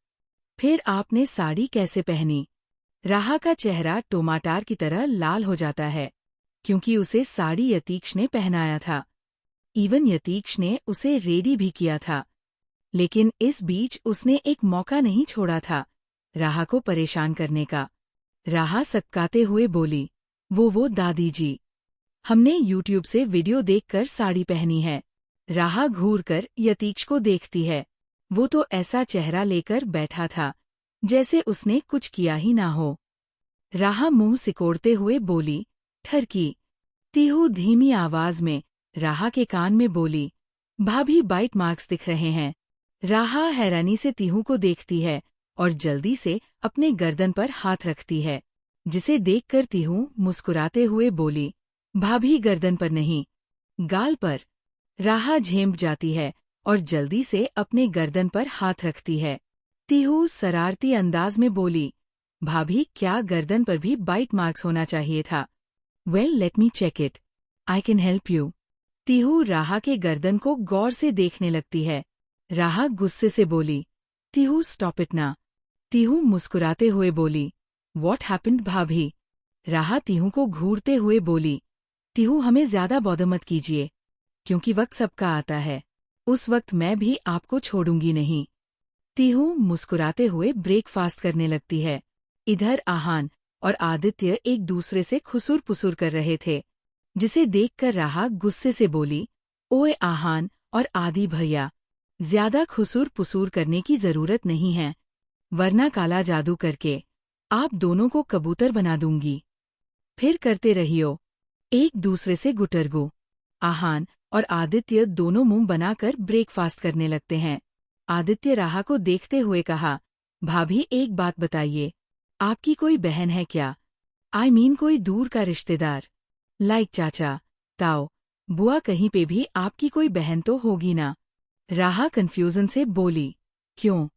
फिर आपने साड़ी कैसे पहनी? राहा का चेहरा टमाटर की तरह लाल हो जाता है, क्योंकि उसे साड़ी यतीक्ष ने पहनाया था। इवन यतीक्ष ने उसे रेडी भी किया था। लेकिन इस बीच उसने एक मौका नहीं छोड़ा था राहा को परेशान करने का। राहा सक्काते हुए बोली, वो दादी जी, हमने यूट्यूब से वीडियो देखकर साड़ी पहनी है। राहा घूरकर यतीक्ष को देखती है। वो तो ऐसा चेहरा लेकर बैठा था जैसे उसने कुछ किया ही ना हो। राहा मुंह सिकोड़ते हुए बोली, ठरकी। तीहू धीमी आवाज में राहा के कान में बोली, भाभी बाइट मार्क्स दिख रहे हैं। राहा हैरानी से तीहू को देखती है और जल्दी से अपने गर्दन पर हाथ रखती है, जिसे देखकर तीहू मुस्कुराते हुए बोली, भाभी गर्दन पर नहीं, गाल पर। राहा झेंप जाती है और जल्दी से अपने गर्दन पर हाथ रखती है। तीहू शरारती अंदाज में बोली, भाभी क्या गर्दन पर भी बाइट मार्क्स होना चाहिए था? Well let me check it, I can help you. Tihu Raha के गर्दन को गौर से देखने लगती है। राहा गुस्से से बोली, तीहू स्टॉप इट ना। तीहू मुस्कुराते हुए बोली, व्हाट हैपेंड भाभी? राहा तीहू को घूरते हुए बोली, तीहू हमें ज्यादा बॉदर मत कीजिए, क्योंकि वक्त सबका आता है, उस वक्त मैं भी आपको छोड़ूंगी नहीं। तीहू मुस्कुराते हुए ब्रेकफास्ट करने लगती है। इधर आहान और आदित्य एक दूसरे से खुसुर पुसुर कर रहे थे, जिसे देखकर राहा गुस्से से बोली, ओए आहान और आदि भैया, ज्यादा खुसुर पुसुर करने की जरूरत नहीं है, वरना काला जादू करके आप दोनों को कबूतर बना दूंगी। फिर करते रहियो एक दूसरे से गुटरगु। आहान और आदित्य दोनों मुंह बनाकर ब्रेकफास्ट करने लगते हैं। आदित्य राहा को देखते हुए कहा, भाभी एक बात बताइए, आपकी कोई बहन है क्या? आई मीन कोई दूर का रिश्तेदार, लाइक चाचा, ताऊ, बुआ, कहीं पे भी आपकी कोई बहन तो होगी ना? राहा कंफ्यूजन से बोली, क्यों?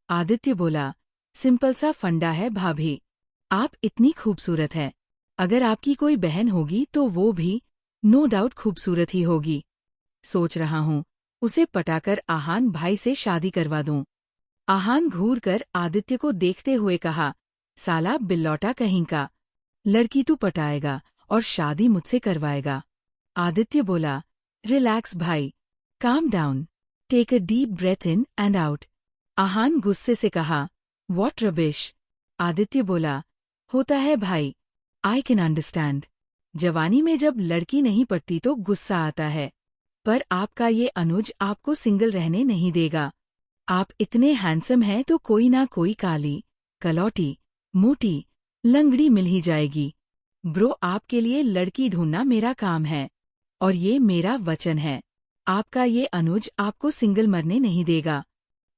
आदित्य बोला, सिंपल सा फंडा है भाभी, आप इतनी खूबसूरत हैं, अगर आपकी कोई बहन होगी तो वो भी नो डाउट खूबसूरत ही होगी। सोच रहा हूँ उसे पटाकर आहान भाई से शादी करवा दूं। आहान घूरकर आदित्य को देखते हुए कहा, साला बिल्लौटा कहीं का, लड़की तू पटाएगा और शादी मुझसे करवाएगा। आदित्य बोला, रिलैक्स भाई, calm down, take a deep breath in and out. Aahan गुस्से से कहा, व्हाट रबिश। आदित्य बोला, होता है भाई, आई कैन अंडरस्टैंड। जवानी में जब लड़की नहीं पटती तो गुस्सा आता है, पर आपका ये अनुज आपको सिंगल रहने नहीं देगा। आप इतने हैंडसम हैं तो कोई ना कोई काली, कलौटी, मोटी, लंगड़ी मिल ही जाएगी। ब्रो, आपके लिए लड़की ढूंढना मेरा काम है, और ये मेरा वचन है, आपका ये अनुज आपको सिंगल मरने नहीं देगा,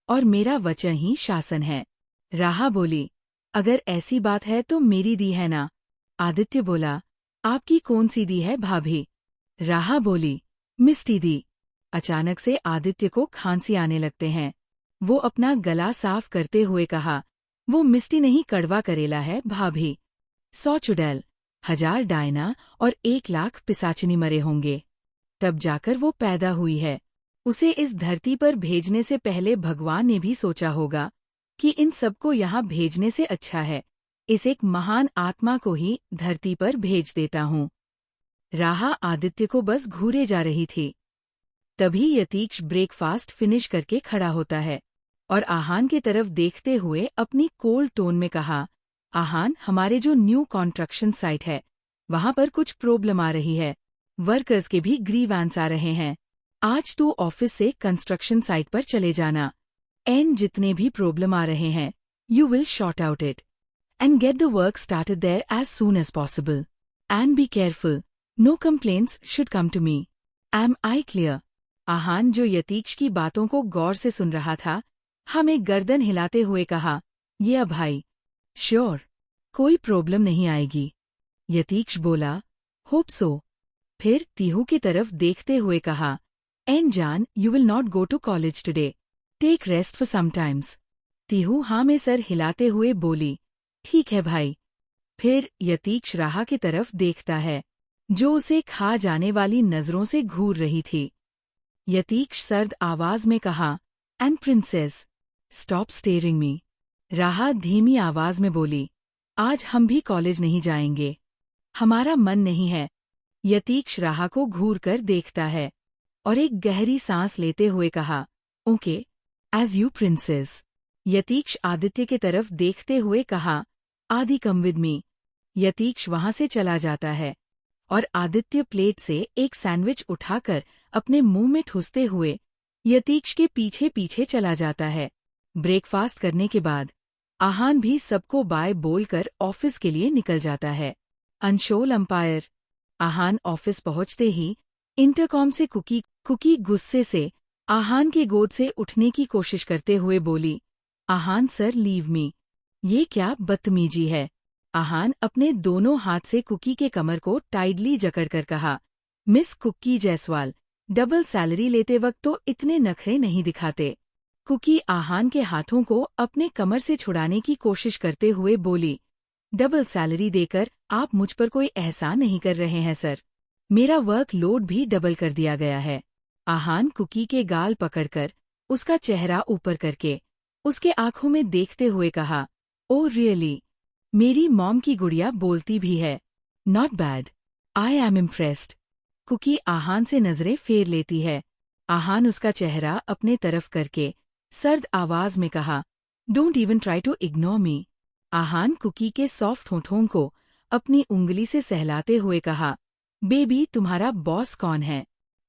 और मेरा वचन ही शासन है। राहा बोली, अगर ऐसी बात है तो मेरी दी है ना? आदित्य बोला, आपकी कौन सी दी है भाभी? राहा बोली, मिष्टी दी। अचानक से आदित्य को खांसी आने लगते हैं। वो अपना गला साफ करते हुए कहा, वो मिष्टी नहीं, कड़वा करेला है भाभी। 100 चुड़ैल, 1000 डायना और 1 लाख पिसाचिनी मरे होंगे, तब जाकर वो पैदा हुई है। उसे इस धरती पर भेजने से पहले भगवान ने भी सोचा होगा कि इन सबको यहाँ भेजने से अच्छा है इस एक महान आत्मा को ही धरती पर भेज देता हूँ। राहा आदित्य को बस घूरे जा रही थी। तभी यतीक्ष ब्रेकफास्ट फिनिश करके खड़ा होता है और आहान की तरफ देखते हुए अपनी कोल्ड टोन में कहा, आहान, हमारे जो न्यू कंस्ट्रक्शन साइट है वहाँ पर कुछ प्रॉब्लम आ रही है, वर्कर्स के भी ग्रीवेंस आ रहे हैं। आज तू ऑफिस से कंस्ट्रक्शन साइट पर चले जाना, एंड जितने भी प्रॉब्लम आ रहे हैं you will short out it and get the work started there as soon as possible. And be careful, no complaints should come to me. Am I clear? आहान, जो यतीक्ष की बातों को गौर से सुन रहा था, हमें गर्दन हिलाते हुए कहा, ये भाई, श्योर, कोई प्रॉब्लम नहीं आएगी। यतीक्ष बोला, होप सो। फिर तीहू की तरफ देखते हुए कहा, एन जान, you will not go to college today, take rest for some times. Tihu हाँ में सर हिलाते हुए बोली, ठीक है भाई। फिर यतीक्ष राहा की तरफ देखता है, जो उसे खा जाने वाली नजरों से घूर रही थी। यतीक्ष सर्द आवाज में कहा, एंड प्रिंसेस, स्टॉप स्टेयरिंग मी। राहा धीमी आवाज में बोली, आज हम भी कॉलेज नहीं जाएंगे। हमारा मन नहीं है। यतीक्ष राहा को घूर कर देखता है और एक गहरी सांस लेते हुए कहा, okay, as you princess. Yatiksh Aditya के तरफ देखते हुए कहा, आदि कम विद मी। यतीक्ष वहां से चला जाता है और आदित्य प्लेट से एक सैंडविच उठाकर अपने मुंह में ठूसते हुए यतीक्ष के पीछे पीछे चला जाता है। ब्रेकफास्ट करने के बाद आहान भी सबको बाय बोलकर ऑफिस के लिए निकल जाता है। अंशोल अंपायर। आहान ऑफिस पहुंचते ही इंटरकॉम से कुकी गुस्से से आहान के गोद से उठने की कोशिश करते हुए बोली, आहान सर, लीव मी। ये क्या बदतमीजी है। आहान अपने दोनों हाथ से कुकी के कमर को टाइटली जकड़कर कहा, miss Kuki Jaiswal, double salary लेते वक्त तो इतने नखरे नहीं दिखाते। कुकी आहान के हाथों को अपने कमर से छुड़ाने की कोशिश करते हुए बोली, डबल सैलरी देकर आप मुझ पर कोई एहसान नहीं कर रहे हैं सर। मेरा वर्क लोड भी डबल कर दिया गया है। आहान कुकी के गाल पकड़कर उसका चेहरा ऊपर करके उसके आंखों में देखते हुए कहा, ओह रियली, मेरी मॉम की गुड़िया बोलती भी है। Not bad, I am impressed. Cookie Aahan से नजरें फेर लेती है। आहान उसका चेहरा अपने तरफ करके सर्द आवाज में कहा, don't even try to ignore me. Aahan Cookie के सॉफ्ट होठों को अपनी उंगली से सहलाते हुए कहा, बेबी, तुम्हारा बॉस कौन है?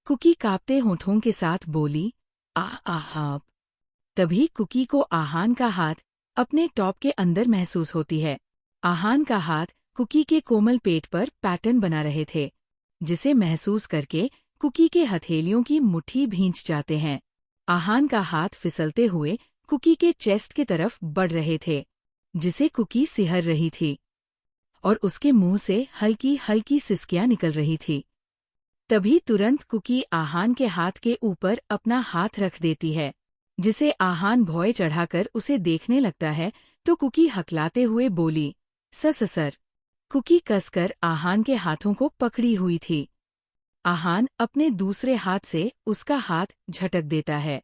कुकी कांपते होठों के साथ बोली, आहा। तभी कुकी को आहान का हाथ अपने टॉप के अंदर महसूस होती है। आहान का हाथ कुकी के कोमल पेट पर पैटर्न बना रहे थे, जिसे महसूस करके कुकी के हथेलियों की मुट्ठी भींच जाते हैं। आहान का हाथ फिसलते हुए कुकी के चेस्ट की तरफ बढ़ रहे थे, जिसे कुकी सिहर रही थी और उसके मुंह से हल्की हल्की सिसकियां निकल रही थी। तभी तुरंत कुकी आहान के हाथ के ऊपर अपना हाथ रख देती है, जिसे आहान भौं चढ़ाकर उसे देखने लगता है तो कुकी हकलाते हुए बोली, सर। कुकी कसकर आहान के हाथों को पकड़ी हुई थी। आहान अपने दूसरे हाथ से उसका हाथ झटक देता है।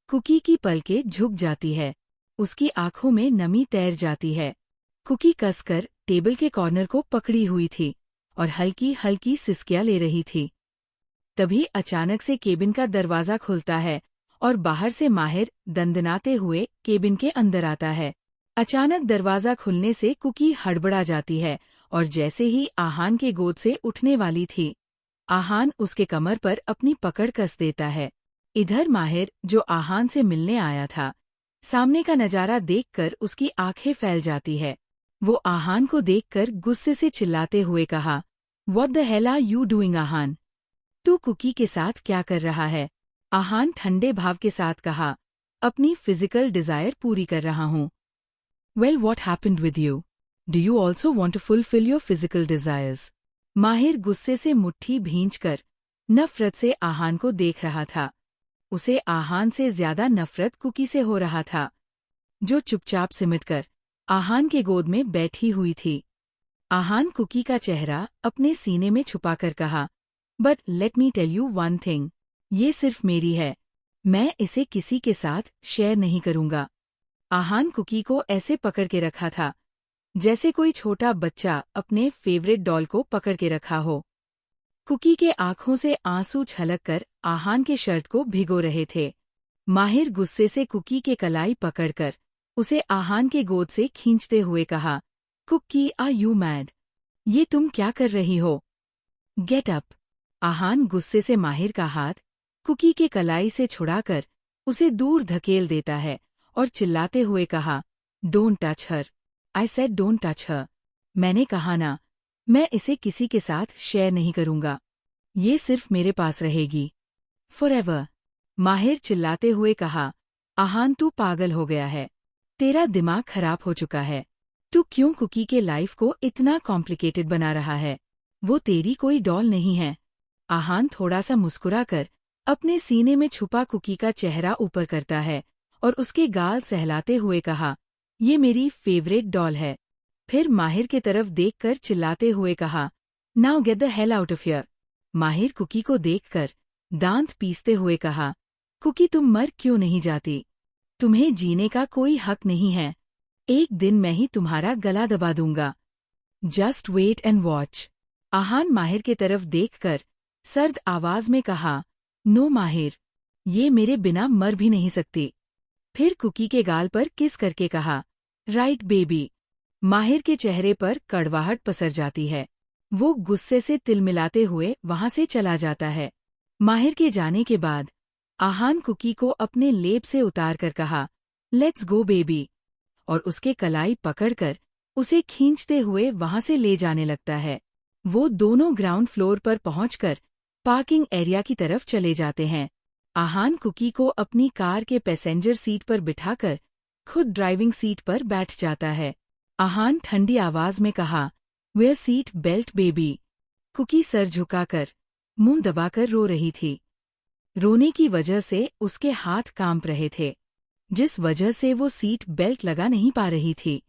कुकी की पलकें झुक जाती है, उसकी आंखों में नमी तैर जाती है। कुकी कसकर टेबल के कॉर्नर को पकड़ी हुई थी और हल्की हल्की सिसकियां ले रही थी। तभी अचानक से केबिन का दरवाजा खुलता है और बाहर से माहिर दंदनाते हुए केबिन के अंदर आता है। अचानक दरवाजा खुलने से कुकी हड़बड़ा जाती है और जैसे ही आहान के गोद से उठने वाली थी, आहान उसके कमर पर अपनी पकड़ कस देता है। इधर माहिर, जो आहान से मिलने आया था, सामने का नजारा देखकर उसकी आंखें फैल जाती है। वो आहान को देखकर गुस्से से चिल्लाते हुए कहा, what the hell are you doing Aahan? तू कुकी के साथ क्या कर रहा है? आहान ठंडे भाव के साथ कहा, अपनी फिजिकल डिजायर पूरी कर रहा हूँ। Well, what happened with you? Do you also want to fulfil your physical desires? Mahir गुस्से से मुट्ठी भींचकर नफरत से आहान को देख रहा था। उसे आहान से ज्यादा नफरत कुकी से हो रहा था, जो चुपचाप सिमटकर आहान के गोद में बैठी हुई थी। आहान कुकी का चेहरा अपने सीने में छुपाकर कहा, but let me tell you one thing, ये सिर्फ मेरी है, मैं इसे किसी के साथ शेयर नहीं करूंगा। आहान कुकी को ऐसे पकड़ के रखा था जैसे कोई छोटा बच्चा अपने फेवरेट डॉल को पकड़ के रखा हो। कुकी के आंखों से आंसू छलककर आहान के शर्ट को भिगो रहे थे। माहिर गुस्से से कुकी के कलाई पकड़कर उसे आहान के गोद से खींचते हुए कहा, कुकी, आर यू मैड? ये तुम क्या कर रही हो? Get up. आहान गुस्से से माहिर का हाथ कुकी के कलाई से छुड़ाकर उसे दूर धकेल देता है और चिल्लाते हुए कहा, don't touch her. I said don't touch her. मैंने कहा ना, मैं इसे किसी के साथ शेयर नहीं करूंगा। ये सिर्फ मेरे पास रहेगी फॉरएवर। माहिर चिल्लाते हुए कहा, आहान, तू पागल हो गया है, तेरा दिमाग खराब हो चुका है। तू क्यों कुकी के लाइफ को इतना कॉम्प्लिकेटेड बना रहा है? वो तेरी कोई डॉल नहीं है। आहान थोड़ा सा मुस्कुराकर अपने सीने में छुपा कुकी का चेहरा ऊपर करता है और उसके गाल सहलाते हुए कहा, ये मेरी फेवरेट डॉल है। फिर माहिर के तरफ देखकर चिल्लाते हुए कहा, now get the hell out of here. माहिर कुकी को देखकर दांत पीसते हुए कहा, कुकी तुम मर क्यों नहीं जाती? तुम्हें जीने का कोई हक नहीं है। एक दिन मैं ही तुम्हारा गला दबा दूंगा। Just wait and watch. Aahan Mahir के तरफ देखकर सर्द आवाज में कहा, नो माहिर, ये मेरे बिना मर भी नहीं सकती। फिर कुकी के गाल पर किस करके कहा, राइट बेबी। माहिर के चेहरे पर कड़वाहट पसर जाती है। वो गुस्से से तिलमिलाते हुए वहां से चला जाता है। माहिर के जाने के बाद आहान कुकी को अपने लेप से उतारकर कहा, लेट्स गो बेबी, और उसके कलाई पकड़कर उसे खींचते हुए वहां से ले जाने लगता है। वो दोनों ग्राउंड फ्लोर पर पहुंचकर पार्किंग एरिया की तरफ चले जाते हैं। आहान कुकी को अपनी कार के पैसेंजर सीट पर बिठाकर खुद ड्राइविंग सीट पर बैठ जाता है। आहान ठंडी आवाज में कहा, wear seat belt baby. Kuki सर झुकाकर मुंह दबाकर रो रही थी। रोने की वजह से उसके हाथ कांप रहे थे, जिस वजह से वो सीट बेल्ट लगा नहीं पा रही थी।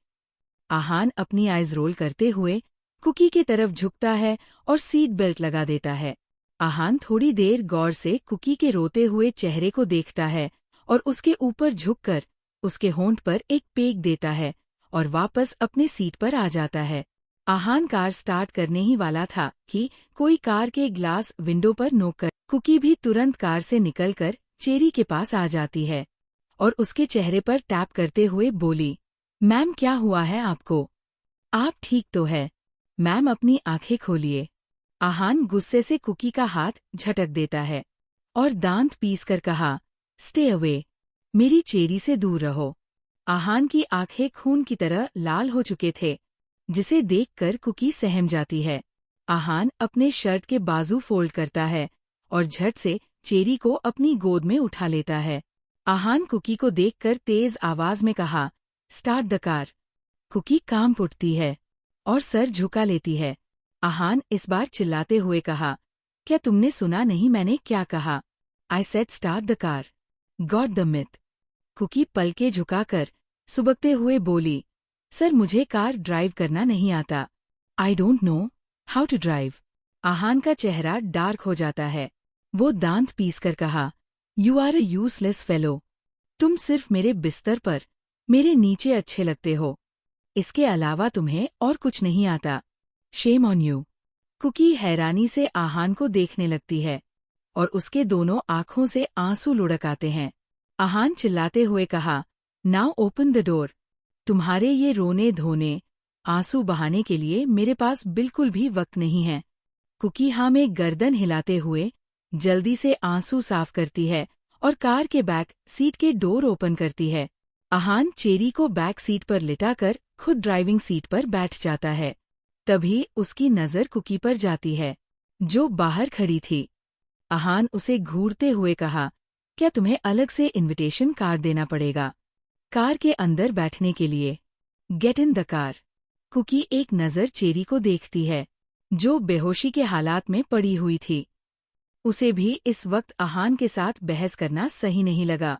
आहान अपनी आइज रोल करते हुए कुकी की तरफ झुकता है और सीट बेल्ट लगा देता है। आहान थोड़ी देर गौर से कुकी के रोते हुए चेहरे को देखता है और उसके ऊपर झुककर उसके होंठ पर एक पेग देता है और वापस अपने सीट पर आ जाता है। आहान कार स्टार्ट करने ही वाला था कि कोई कार के ग्लास विंडो पर नोक कर कुकी भी तुरंत कार से निकलकर चेरी के पास आ जाती है और उसके चेहरे पर टैप करते हुए बोली, मैम क्या हुआ है आपको? आप ठीक तो है? मैम अपनी आंखें खोलिए। आहान गुस्से से कुकी का हाथ झटक देता है और दांत पीसकर कहा, स्टे अवे, मेरी चेरी से दूर रहो। आहान की आंखें खून की तरह लाल हो चुके थे, जिसे देखकर कुकी सहम जाती है। आहान अपने शर्ट के बाजू फोल्ड करता है और झट से चेरी को अपनी गोद में उठा लेता है। आहान कुकी को देखकर तेज आवाज में कहा, स्टार्ट द कार। कुकी कांप उठती है और सर झुका लेती है। आहान इस बार चिल्लाते हुए कहा, क्या तुमने सुना नहीं मैंने क्या कहा? I said start the car. Got the myth. Cookie पलके झुकाकर सुबकते हुए बोली, सर मुझे कार ड्राइव करना नहीं आता। I don't know how to drive. Aahan का चेहरा डार्क हो जाता है। वो दांत पीसकर कहा, you are a useless fellow. तुम सिर्फ मेरे बिस्तर पर मेरे नीचे अच्छे लगते हो। इसके अलावा तुम्हें और कुछ नहीं आता। Shame on you. कुकी हैरानी से आहान को देखने लगती है और उसके दोनों आंखों से आंसू लुढ़क आते हैं। आहान चिल्लाते हुए कहा, नाउ ओपन द डोर। तुम्हारे ये रोने धोने आंसू बहाने के लिए मेरे पास बिल्कुल भी वक्त नहीं है। कुकी हाँ में गर्दन हिलाते हुए जल्दी से आंसू साफ करती है और कार के बैक सीट के डोर ओपन करती है। आहान चेरी को बैक सीट पर लिटाकर खुद ड्राइविंग सीट पर बैठ जाता है। तभी उसकी नजर कुकी पर जाती है, जो बाहर खड़ी थी। आहान उसे घूरते हुए कहा, क्या तुम्हें अलग से इनविटेशन कार्ड देना पड़ेगा कार के अंदर बैठने के लिए? Get in the car. Kuki एक नजर चेरी को देखती है, जो बेहोशी के हालात में पड़ी हुई थी। उसे भी इस वक्त आहान के साथ बहस करना सही नहीं लगा।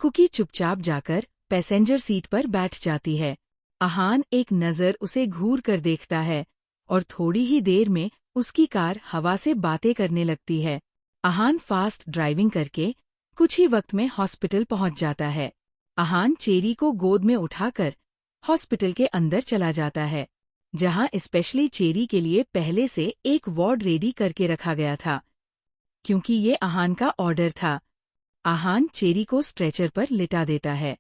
कुकी चुपचाप जाकर पैसेंजर सीट पर बैठ जाती है। आहान एक नज़र उसे घूर कर देखता है और थोड़ी ही देर में उसकी कार हवा से बातें करने लगती है। आहान फास्ट ड्राइविंग करके कुछ ही वक्त में हॉस्पिटल पहुंच जाता है। आहान चेरी को गोद में उठाकर हॉस्पिटल के अंदर चला जाता है, जहां स्पेशली चेरी के लिए पहले से एक वार्ड रेडी करके रखा गया था, क्योंकि ये आहान का ऑर्डर था। आहान चेरी को स्ट्रेचर पर लिटा देता है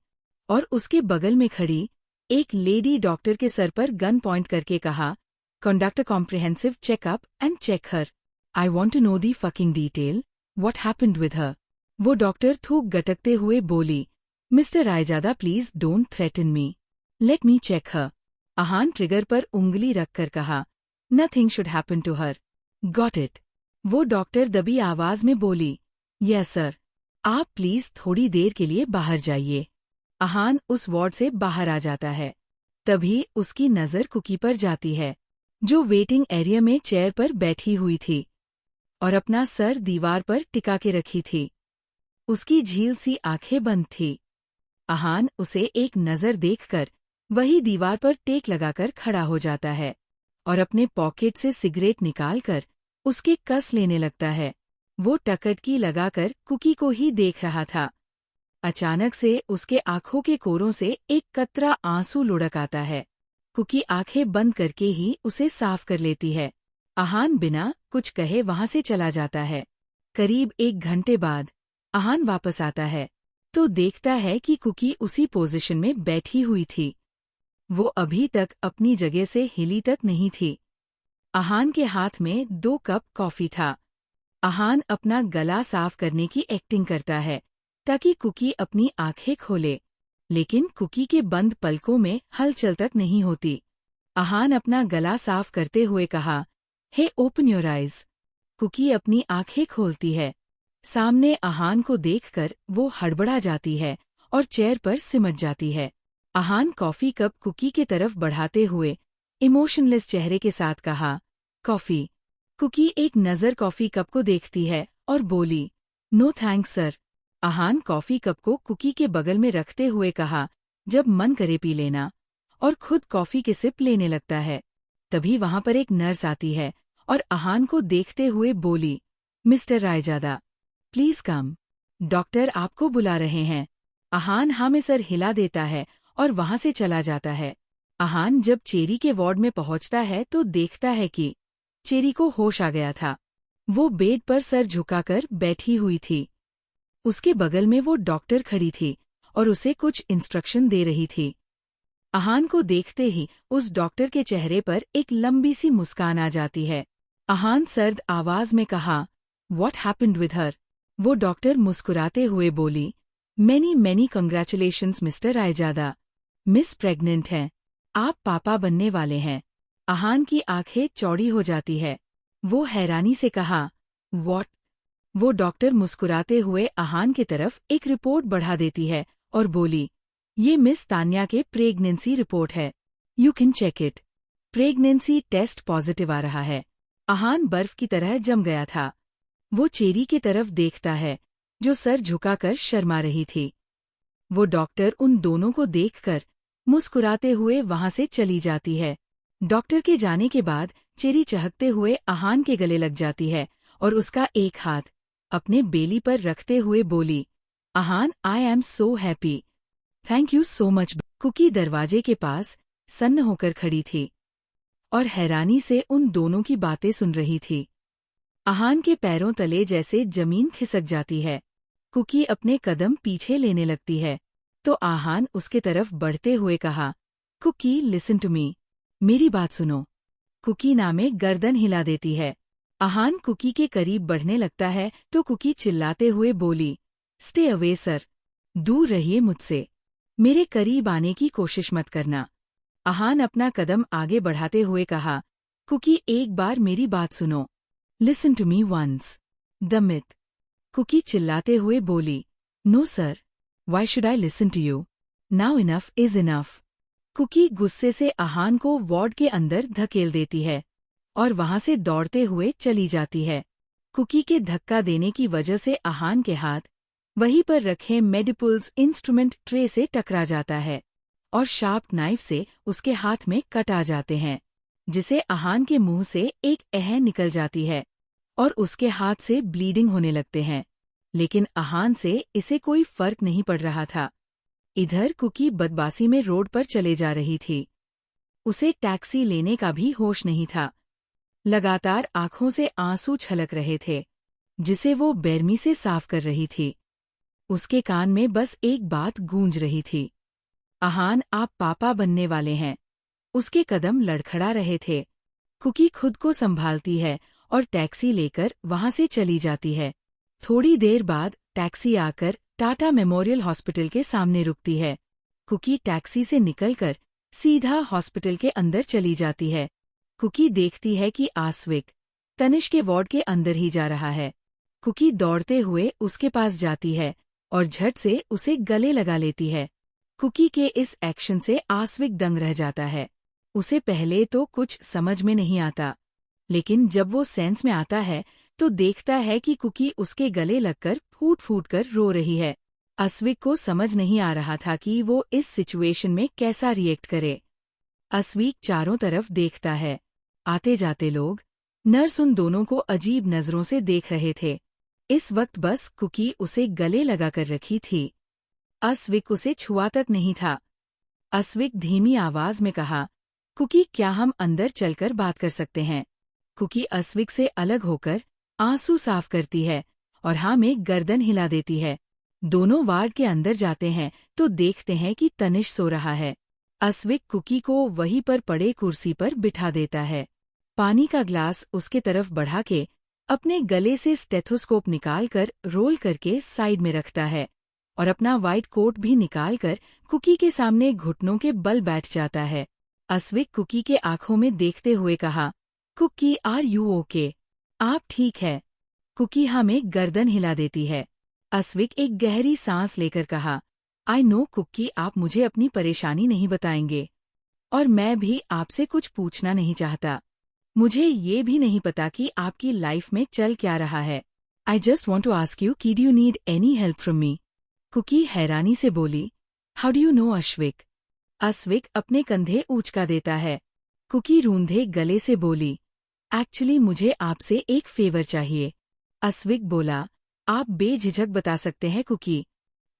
और उसके बगल में खड़ी एक लेडी डॉक्टर के सर पर गन पॉइंट करके कहा, conduct a comprehensive checkup and check her. I want to know the fucking detail what happened with her. वो डॉक्टर थूक गटकते हुए बोली, mister Raizada please don't threaten me, let me check her. Aahan trigger पर उंगली रखकर कहा, nothing should happen to her. Got it. वो डॉक्टर दबी आवाज में बोली, यस सर, आप प्लीज थोड़ी देर के लिए बाहर जाइए। आहान उस वार्ड से बाहर आ जाता है। तभी उसकी नज़र कुकी पर जाती है, जो वेटिंग एरिया में चेयर पर बैठी हुई थी और अपना सर दीवार पर टिका के रखी थी। उसकी झील सी आंखें बंद थी। आहान उसे एक नज़र देखकर वही दीवार पर टेक लगाकर खड़ा हो जाता है और अपने पॉकेट से सिगरेट निकालकर उसके कस लेने लगता है। वो टकटकी लगाकर कुकी को ही देख रहा था। अचानक से उसके आंखों के कोरों से एक कतरा आंसू लुढ़क आता है। कुकी आंखें बंद करके ही उसे साफ कर लेती है। आहान बिना कुछ कहे वहां से चला जाता है। करीब 1 घंटे बाद आहान वापस आता है तो देखता है कि कुकी उसी पोजीशन में बैठी हुई थी। वो अभी तक अपनी जगह से हिली तक नहीं थी। आहान के हाथ में 2 कप कॉफी था। आहान अपना गला साफ करने की एक्टिंग करता है ताकि कुकी अपनी आंखें खोले, लेकिन कुकी के बंद पलकों में हलचल तक नहीं होती। आहान अपना गला साफ करते हुए कहा, हे ओपन योर आइज। कुकी अपनी आंखें खोलती है। सामने आहान को देखकर वो हड़बड़ा जाती है और चेयर पर सिमट जाती है। आहान कॉफी कप कुकी के तरफ बढ़ाते हुए इमोशनलेस चेहरे के साथ कहा, कॉफी। कुकी एक नज़र कॉफी कप को देखती है और बोली, no thanks sir. Aahan coffee cup को कुकी के बगल में रखते हुए कहा, जब मन करे पी लेना, और खुद कॉफी के सिप लेने लगता है। तभी वहां पर एक नर्स आती है और आहान को देखते हुए बोली, mister Raizada, please come, doctor आपको बुला रहे हैं। आहान हाँ में सर हिला देता है और वहां से चला जाता है। आहान जब चेरी के वार्ड में पहुंचता है तो देखता है कि चेरी को होश आ गया था। वो बेड पर सर झुकाकर बैठी हुई थी। उसके बगल में वो डॉक्टर खड़ी थी और उसे कुछ इंस्ट्रक्शन दे रही थी। आहान को देखते ही उस डॉक्टर के चेहरे पर एक लंबी सी मुस्कान आ जाती है। आहान सर्द आवाज में कहा, व्हाट हैपेंड विद हर? वो डॉक्टर मुस्कुराते हुए बोली, many many congratulations mister Raizada. Miss pregnant हैं। आप पापा बनने वाले हैं। आहान की आंखें चौड़ी हो जाती है। वो हैरानी से कहा, व्हाट? वो डॉक्टर मुस्कुराते हुए आहान की तरफ एक रिपोर्ट बढ़ा देती है और बोली, ये मिस तान्या के प्रेगनेंसी रिपोर्ट है। You can check it. Pregnancy test positive आ रहा है। आहान बर्फ की तरह जम गया था। वो चेरी की तरफ देखता है जो सर झुकाकर शर्मा रही थी। वो डॉक्टर उन दोनों को देखकर मुस्कुराते हुए वहां से चली जाती है। डॉक्टर के जाने के बाद चेरी चहकते हुए आहान के गले लग जाती है और उसका एक हाथ अपने बेली पर रखते हुए बोली, Aahan, I am so happy. Thank you so much. Cookie दरवाजे के पास सन्न होकर खड़ी थी और हैरानी से उन दोनों की बातें सुन रही थी। आहान के पैरों तले जैसे जमीन खिसक जाती है। कुकी अपने कदम पीछे लेने लगती है तो आहान उसके तरफ बढ़ते हुए कहा, कुकी लिसन टू मी, मेरी बात सुनो। कुकी नामे गर्दन हिला देती है। आहान कुकी के करीब बढ़ने लगता है तो कुकी चिल्लाते हुए बोली, स्टे अवे सर, दूर रहिए मुझसे, मेरे करीब आने की कोशिश मत करना। आहान अपना कदम आगे बढ़ाते हुए कहा, कुकी एक बार मेरी बात सुनो, लिसन टू मी वंस। द मिथ। कुकी चिल्लाते हुए बोली, no sir, why should I listen to you? Now enough is enough. Kuki गुस्से से आहान को वार्ड के अंदर धकेल देती है और वहां से दौड़ते हुए चली जाती है। कुकी के धक्का देने की वजह से आहान के हाथ वहीं पर रखे मेडिपुल्स इंस्ट्रूमेंट ट्रे से टकरा जाता है और शार्प नाइफ से उसके हाथ में कट आ जाते हैं, जिसे आहान के मुंह से एक एह निकल जाती है और उसके हाथ से ब्लीडिंग होने लगते हैं। लेकिन आहान से इसे कोई फर्क नहीं पड़ रहा था। इधर कुकी बदमाशी में रोड पर चले जा रही थी। उसे टैक्सी लेने का भी होश नहीं था। लगातार आंखों से आंसू छलक रहे थे जिसे वो बेरमी से साफ कर रही थी। उसके कान में बस एक बात गूंज रही थी, आहान, आप पापा बनने वाले हैं। उसके कदम लड़खड़ा रहे थे। कुकी खुद को संभालती है और टैक्सी लेकर वहां से चली जाती है। थोड़ी देर बाद टैक्सी आकर टाटा मेमोरियल हॉस्पिटल के सामने रुकती है। कुकी टैक्सी से निकलकर सीधा हॉस्पिटल के अंदर चली जाती है। कुकी देखती है कि आस्विक तनिष्क के वार्ड के अंदर ही जा रहा है। कुकी दौड़ते हुए उसके पास जाती है और झट से उसे गले लगा लेती है। कुकी के इस एक्शन से आस्विक दंग रह जाता है। उसे पहले तो कुछ समझ में नहीं आता, लेकिन जब वो सेंस में आता है तो देखता है कि कुकी उसके गले लगकर फूट फूट कर रो रही है। आस्विक को समझ नहीं आ रहा था कि वो इस सिचुएशन में कैसा रिएक्ट करे। आस्विक चारों तरफ देखता है। आते जाते लोग, नर्स उन दोनों को अजीब नजरों से देख रहे थे। इस वक्त बस कुकी उसे गले लगाकर रखी थी। अस्विक उसे छुआ तक नहीं था। अस्विक धीमी आवाज में कहा, कुकी क्या हम अंदर चलकर बात कर सकते हैं? कुकी अस्विक से अलग होकर आंसू साफ करती है और हाँ में गर्दन हिला देती है। दोनों वार्ड के अंदर जाते हैं तो देखते हैं कि तनिष सो रहा है। अस्विक कुकी को वहीं पर पड़े कुर्सी पर बिठा देता है। पानी का ग्लास उसके तरफ बढ़ा के अपने गले से स्टेथोस्कोप निकालकर रोल करके साइड में रखता है और अपना व्हाइट कोट भी निकालकर कुकी के सामने घुटनों के बल बैठ जाता है। अस्विक कुकी के आंखों में देखते हुए कहा, कुकी आर यू ओके? आप ठीक है? कुकी हाँ में गर्दन हिला देती है। अस्विक एक गहरी सांस लेकर कहा, आई नो कुकी, आप मुझे अपनी परेशानी नहीं बताएंगे और मैं भी आपसे कुछ पूछना नहीं चाहता। मुझे ये भी नहीं पता कि आपकी लाइफ में चल क्या रहा है। I just want to ask you कि do you need any help from me? Cookie हैरानी से बोली, how do you know Aswik? Aswik अपने कंधे ऊंचका देता है। कुकी रूंधे गले से बोली, एक्चुअली मुझे आपसे एक फेवर चाहिए। अस्विक बोला, आप बेझिझक बता सकते हैं कुकी।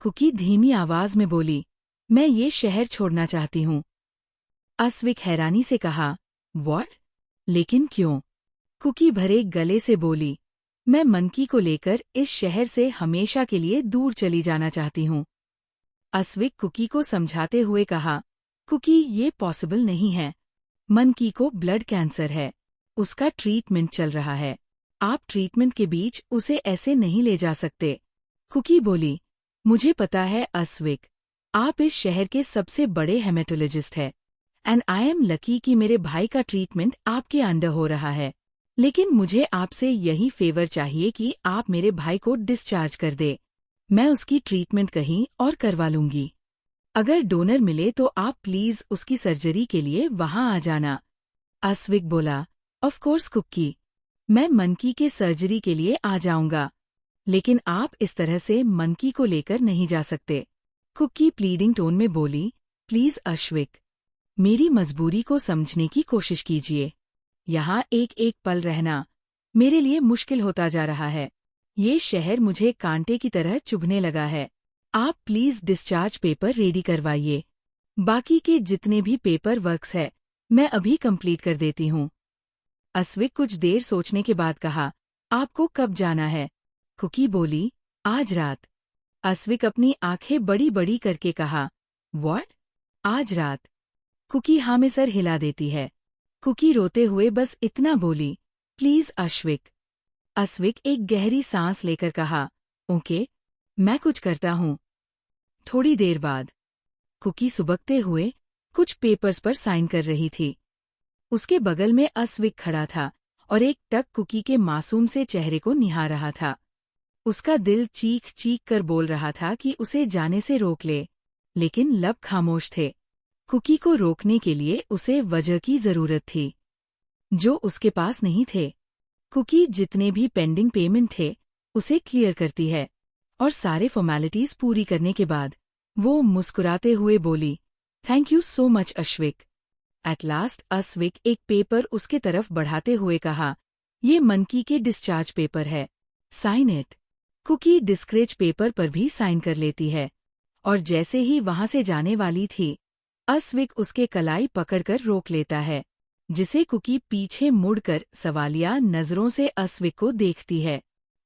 कुकी धीमी आवाज में बोली, मैं ये शहर छोड़ना चाहती हूँ। अस्विक हैरानी से कहा, व्हाट? लेकिन क्यों? कुकी भरे गले से बोली, मैं मनकी को लेकर इस शहर से हमेशा के लिए दूर चली जाना चाहती हूँ। अस्विक कुकी को समझाते हुए कहा, कुकी ये पॉसिबल नहीं है। मनकी को ब्लड कैंसर है, उसका ट्रीटमेंट चल रहा है। आप ट्रीटमेंट के बीच उसे ऐसे नहीं ले जा सकते। कुकी बोली, मुझे पता है अस्विक, आप इस शहर के सबसे बड़े हेमेटोलॉजिस्ट हैं एंड आई एम लकी कि मेरे भाई का ट्रीटमेंट आपके अंडर हो रहा है। लेकिन मुझे आपसे यही फेवर चाहिए कि आप मेरे भाई को डिस्चार्ज कर दे। मैं उसकी ट्रीटमेंट कहीं और करवा लूंगी। अगर डोनर मिले तो आप प्लीज उसकी सर्जरी के लिए वहां आ जाना। अस्विक बोला, ऑफ कोर्स कुकी, मैं मनकी के सर्जरी के लिए आ जाऊंगा, लेकिन आप इस तरह से मनकी को लेकर नहीं जा सकते। कुकी प्लीडिंग टोन में बोली, प्लीज अस्विक, मेरी मजबूरी को समझने की कोशिश कीजिए। यहाँ एक एक पल रहना मेरे लिए मुश्किल होता जा रहा है। ये शहर मुझे कांटे की तरह चुभने लगा है। आप प्लीज डिस्चार्ज पेपर रेडी करवाइए। बाकी के जितने भी पेपर वर्क्स है मैं अभी कंप्लीट कर देती हूँ। अस्विक कुछ देर सोचने के बाद कहा, आपको कब जाना है? कुकी बोली, आज रात। अस्विक अपनी आंखें बड़ी बड़ी करके कहा, व्हाट? आज रात? कुकी हाँ में सर हिला देती है। कुकी रोते हुए बस इतना बोली, प्लीज अस्विक। अस्विक एक गहरी सांस लेकर कहा, ओके, मैं कुछ करता हूँ। थोड़ी देर बाद कुकी सुबकते हुए कुछ पेपर्स पर साइन कर रही थी। उसके बगल में अस्विक खड़ा था और एक टक कुकी के मासूम से चेहरे को निहार रहा था। उसका दिल चीख चीख कर बोल रहा था कि उसे जाने से रोक ले, लेकिन लब खामोश थे। कुकी को रोकने के लिए उसे वजह की जरूरत थी, जो उसके पास नहीं थे। कुकी जितने भी पेंडिंग पेमेंट थे उसे क्लियर करती है और सारे फॉर्मेलिटीज पूरी करने के बाद वो मुस्कुराते हुए बोली, thank you so much Aswik. At last Aswik एक पेपर उसके तरफ बढ़ाते हुए कहा, ये मनकी के डिस्चार्ज पेपर है, sign it. Kuki discharge paper पर भी साइन कर लेती है और जैसे ही वहां से जाने वाली थी, अस्विक उसके कलाई पकड़कर रोक लेता है, जिसे कुकी पीछे मुड़कर सवालिया नजरों से अस्विक को देखती है।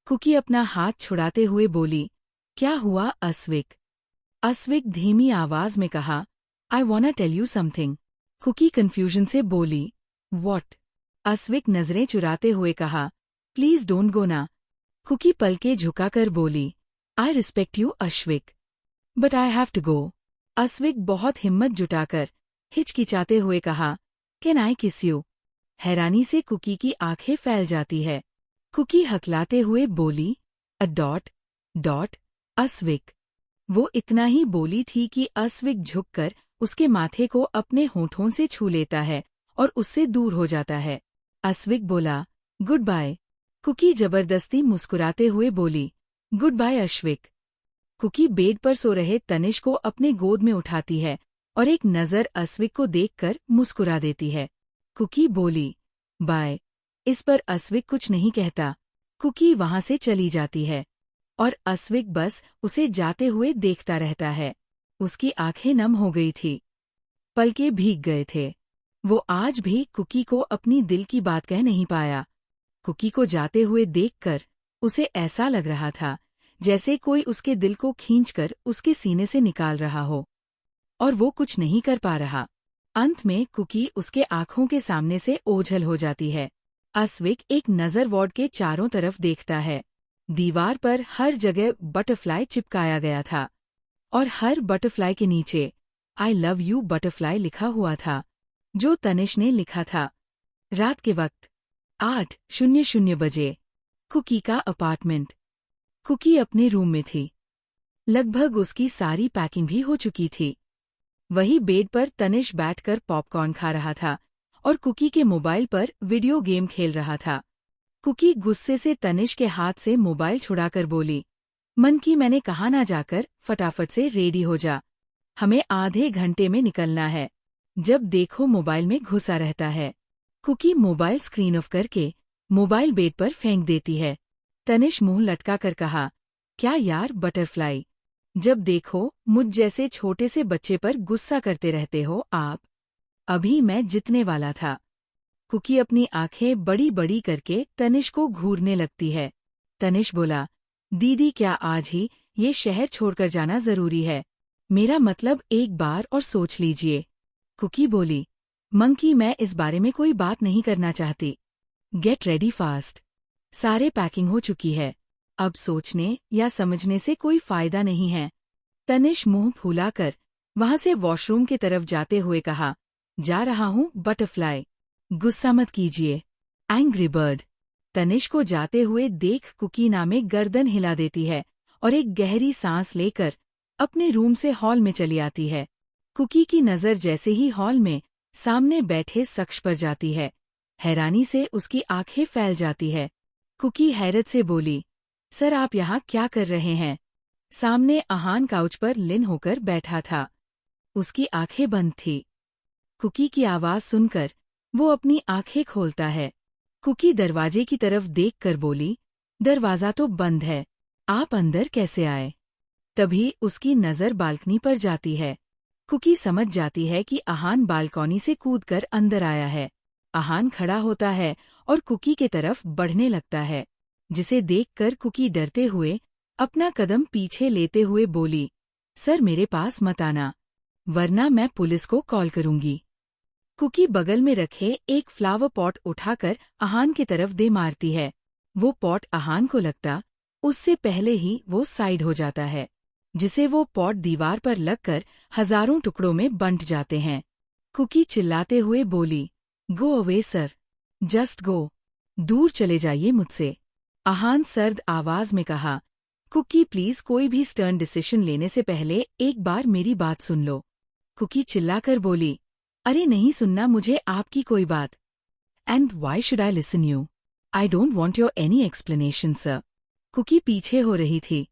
कुकी अपना हाथ छुड़ाते हुए बोली, क्या हुआ अस्विक? अस्विक धीमी आवाज में कहा, I wanna tell you something. Cookie confusion से बोली, व्हाट? अस्विक नजरें चुराते हुए कहा, प्लीज डोंट गो ना। कुकी पलके झुकाकर बोली, I respect you Aswik, but I have to go. Aswik बहुत हिम्मत जुटाकर हिचकिचाते हुए कहा, कैन आई किस यू? हैरानी से कुकी की आंखें फैल जाती है। कुकी हकलाते हुए बोली, अ डॉट डॉट अस्विक। वो इतना ही बोली थी कि अस्विक झुककर उसके माथे को अपने होठों से छू लेता है और उससे दूर हो जाता है। अस्विक बोला, गुड बाय। कुकी जबरदस्ती मुस्कुराते हुए बोली, गुड बाय अस्विक। कुकी बेड पर सो रहे तनिष को अपने गोद में उठाती है और एक नज़र अस्विक को देखकर मुस्कुरा देती है। कुकी बोली, बाय। इस पर अस्विक कुछ नहीं कहता। कुकी वहां से चली जाती है और अस्विक बस उसे जाते हुए देखता रहता है। उसकी आंखें नम हो गई थी, पलकें भीग गए थे। वो आज भी कुकी को अपनी दिल की बात कह नहीं पाया। कुकी को जाते हुए देखकर उसे ऐसा लग रहा था जैसे कोई उसके दिल को खींचकर उसके सीने से निकाल रहा हो, और वो कुछ नहीं कर पा रहा। अंत में कुकी उसके आंखों के सामने से ओझल हो जाती है। अस्विक एक नजर वार्ड के चारों तरफ देखता है। दीवार पर हर जगह बटरफ्लाई चिपकाया गया था और हर बटरफ्लाई के नीचे आई लव यू बटरफ्लाई लिखा हुआ था, जो तनिष ने लिखा था। रात के वक्त 8:00 बजे कुकी का अपार्टमेंट। कुकी अपने रूम में थी। लगभग उसकी सारी पैकिंग भी हो चुकी थी। वही बेड पर तनिष बैठकर पॉपकॉर्न खा रहा था और कुकी के मोबाइल पर वीडियो गेम खेल रहा था। कुकी गुस्से से तनिष के हाथ से मोबाइल छुड़ाकर बोली, मन की मैंने कहा ना जाकर फटाफट से रेडी हो जा, हमें आधे घंटे में निकलना है। जब देखो मोबाइल में घुसा रहता है। कुकी मोबाइल स्क्रीन ऑफ करके मोबाइल बेड पर फेंक देती है। तनिष मुंह लटका कर कहा, क्या यार बटरफ्लाई, जब देखो मुझ जैसे छोटे से बच्चे पर गुस्सा करते रहते हो आप। अभी मैं जीतने वाला था। कुकी अपनी आंखें बड़ी बड़ी करके तनिष को घूरने लगती है। तनिष बोला, दीदी क्या आज ही ये शहर छोड़कर जाना जरूरी है? मेरा मतलब एक बार और सोच लीजिए। कुकी बोली, मंकी मैं इस बारे में कोई बात नहीं करना चाहती। Get ready fast. सारे पैकिंग हो चुकी है, अब सोचने या समझने से कोई फायदा नहीं है। तनिष मुंह फुलाकर वहां से वॉशरूम की तरफ जाते हुए कहा, जा रहा हूँ बटरफ्लाई, गुस्सा मत कीजिए। Angry bird. तनिष को जाते हुए देख कुकी नामे गर्दन हिला देती है और एक गहरी सांस लेकर अपने रूम से हॉल में चली आती है। कुकी की नजर जैसे ही हॉल में सामने बैठे शख्स पर जाती है, हैरानी से उसकी आंखें फैल जाती है। कुकी हैरत से बोली, सर आप यहाँ क्या कर रहे हैं? सामने आहान काउच पर लिन होकर बैठा था। उसकी आंखें बंद थी। कुकी की आवाज सुनकर वो अपनी आंखें खोलता है। कुकी दरवाजे की तरफ देखकर बोली, दरवाजा तो बंद है, आप अंदर कैसे आए? तभी उसकी नजर बालकनी पर जाती है। कुकी समझ जाती है कि आहान बालकनी से कूदकर अंदर आया है। आहान खड़ा होता है और कुकी के तरफ बढ़ने लगता है, जिसे देखकर कुकी डरते हुए अपना कदम पीछे लेते हुए बोली, सर मेरे पास मत आना, वरना मैं पुलिस को कॉल करूंगी। कुकी बगल में रखे एक फ्लावर पॉट उठाकर आहान की तरफ दे मारती है। वो पॉट आहान को लगता उससे पहले ही वो साइड हो जाता है, जिसे वो पॉट दीवार पर लगकर हजारों टुकड़ों में बंट जाते हैं। कुकी चिल्लाते हुए बोली, go away sir, just go, दूर चले जाइए मुझसे। आहान सर्द आवाज में कहा, कुकी प्लीज कोई भी स्टर्न डिसीजन लेने से पहले एक बार मेरी बात सुन लो। कुकी चिल्लाकर बोली, अरे नहीं सुनना मुझे आपकी कोई बात। And why should I listen you? I don't want your any explanation sir. Kuki पीछे हो रही थी।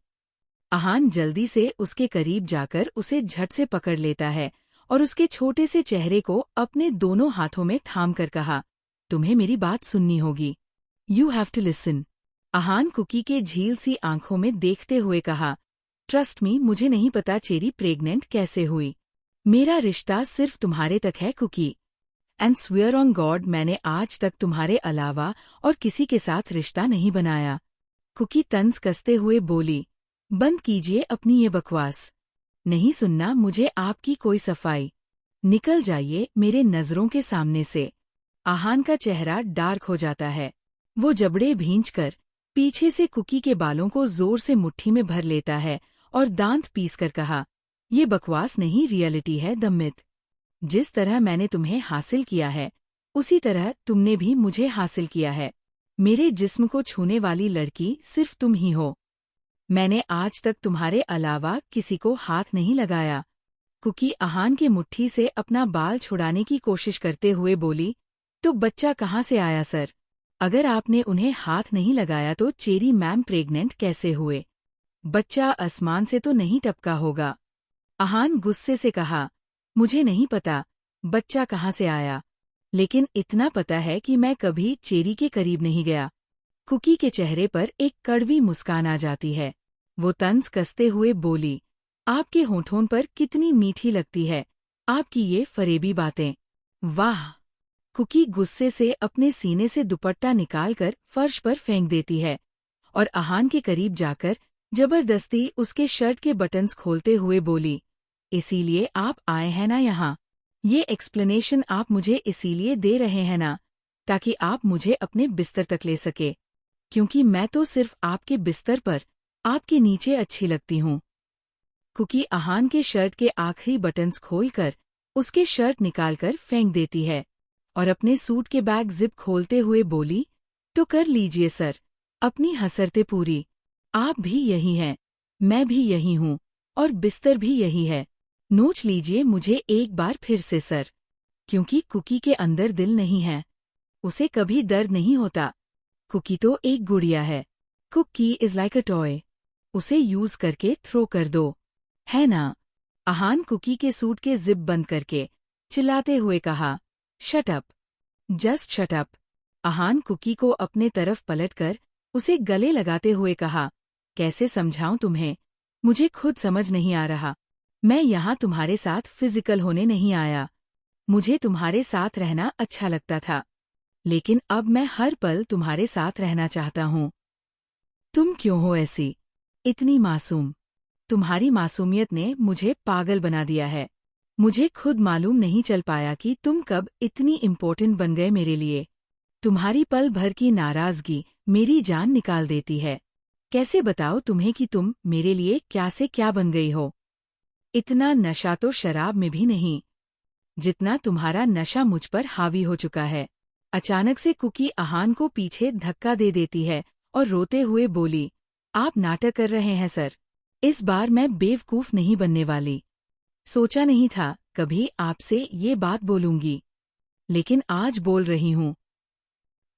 आहान जल्दी से उसके करीब जाकर उसे झट से पकड़ लेता है और उसके छोटे से चेहरे को अपने दोनों हाथों में थाम कर कहा, तुम्हें मेरी बात सुननी होगी। You have to listen. Aahan Cookie के झील सी आंखों में देखते हुए कहा, ट्रस्ट मी मुझे नहीं पता चेरी प्रेग्नेंट कैसे हुई। मेरा रिश्ता सिर्फ तुम्हारे तक है Kuki. And swear on God मैंने आज तक तुम्हारे अलावा और किसी के साथ रिश्ता नहीं बनाया। कुकी तंज कसते हुए बोली, बंद कीजिए अपनी ये बकवास। नहीं सुनना मुझे आपकी कोई सफाई। निकल जाइए मेरे नजरों के सामने से। आहान का चेहरा डार्क हो जाता है। वो जबड़े भींचकर पीछे से कुकी के बालों को जोर से मुट्ठी में भर लेता है और दांत पीसकर कहा, ये बकवास नहीं रियलिटी है दम्मित। जिस तरह मैंने तुम्हें हासिल किया है उसी तरह तुमने भी मुझे हासिल किया है। मेरे जिस्म को छूने वाली लड़की सिर्फ तुम ही हो। मैंने आज तक तुम्हारे अलावा किसी को हाथ नहीं लगाया। कुकी आहान के मुट्ठी से अपना बाल छुड़ाने की कोशिश करते हुए बोली, तो बच्चा कहाँ से आया सर? अगर आपने उन्हें हाथ नहीं लगाया तो चेरी मैम प्रेग्नेंट कैसे हुए? बच्चा आसमान से तो नहीं टपका होगा। आहान गुस्से से कहा, मुझे नहीं पता बच्चा कहाँ से आया। लेकिन इतना पता है कि मैं कभी चेरी के करीब नहीं गया। कुकी के चेहरे पर एक कड़वी मुस्कान आ जाती है। वो तंज कसते हुए बोली, आपके होठों पर कितनी मीठी लगती है आपकी ये फरेबी बातें। वाह! कुकी गुस्से से अपने सीने से दुपट्टा निकालकर फर्श पर फेंक देती है और आहान के करीब जाकर जबरदस्ती उसके शर्ट के बटन्स खोलते हुए बोली, इसीलिए आप आए हैं ना यहाँ? ये एक्सप्लेनेशन आप मुझे इसीलिए दे रहे हैं ना, ताकि आप मुझे अपने बिस्तर तक ले सके, क्योंकि मैं तो सिर्फ आपके बिस्तर पर आपके नीचे अच्छी लगती हूँ। कुकी आहान के शर्ट के आखिरी बटन्स खोलकर उसके शर्ट निकालकर फेंक देती है और अपने सूट के बैग जिप खोलते हुए बोली, तो कर लीजिए सर, अपनी हसरते पूरी। आप भी यही हैं, मैं भी यही हूँ और बिस्तर भी यही है। नोच लीजिए मुझे एक बार फिर से सर, क्योंकि कुकी के अंदर दिल नहीं है, उसे कभी दर्द नहीं होता। कुकी तो एक गुड़िया है। Cookie is like a toy, उसे यूज करके थ्रो कर दो, है ना? आहान कुकी के सूट के जिप बंद करके चिल्लाते हुए कहा, shut up, just shut up. Aahan Cookie को अपने तरफ पलटकर उसे गले लगाते हुए कहा, कैसे समझाऊं तुम्हें, मुझे खुद समझ नहीं आ रहा। मैं यहाँ तुम्हारे साथ फिजिकल होने नहीं आया, मुझे तुम्हारे साथ रहना अच्छा लगता था, लेकिन अब मैं हर पल तुम्हारे साथ रहना चाहता हूँ। तुम क्यों हो ऐसी, इतनी मासूम? तुम्हारी मासूमियत ने मुझे पागल बना दिया है। मुझे खुद मालूम नहीं चल पाया कि तुम कब इतनी इम्पोर्टेंट बन गए मेरे लिए। तुम्हारी पल भर की नाराजगी मेरी जान निकाल देती है। कैसे बताओ तुम्हें कि तुम मेरे लिए क्या से क्या बन गई हो? इतना नशा तो शराब में भी नहीं, जितना तुम्हारा नशा मुझ पर हावी हो चुका है। अचानक से कुकी आहान को पीछे धक्का दे देती है और रोते हुए बोली, आप नाटक कर रहे हैं सर, इस बार मैं बेवकूफ नहीं बनने वाली। सोचा नहीं था कभी आपसे ये बात बोलूंगी, लेकिन आज बोल रही हूँ।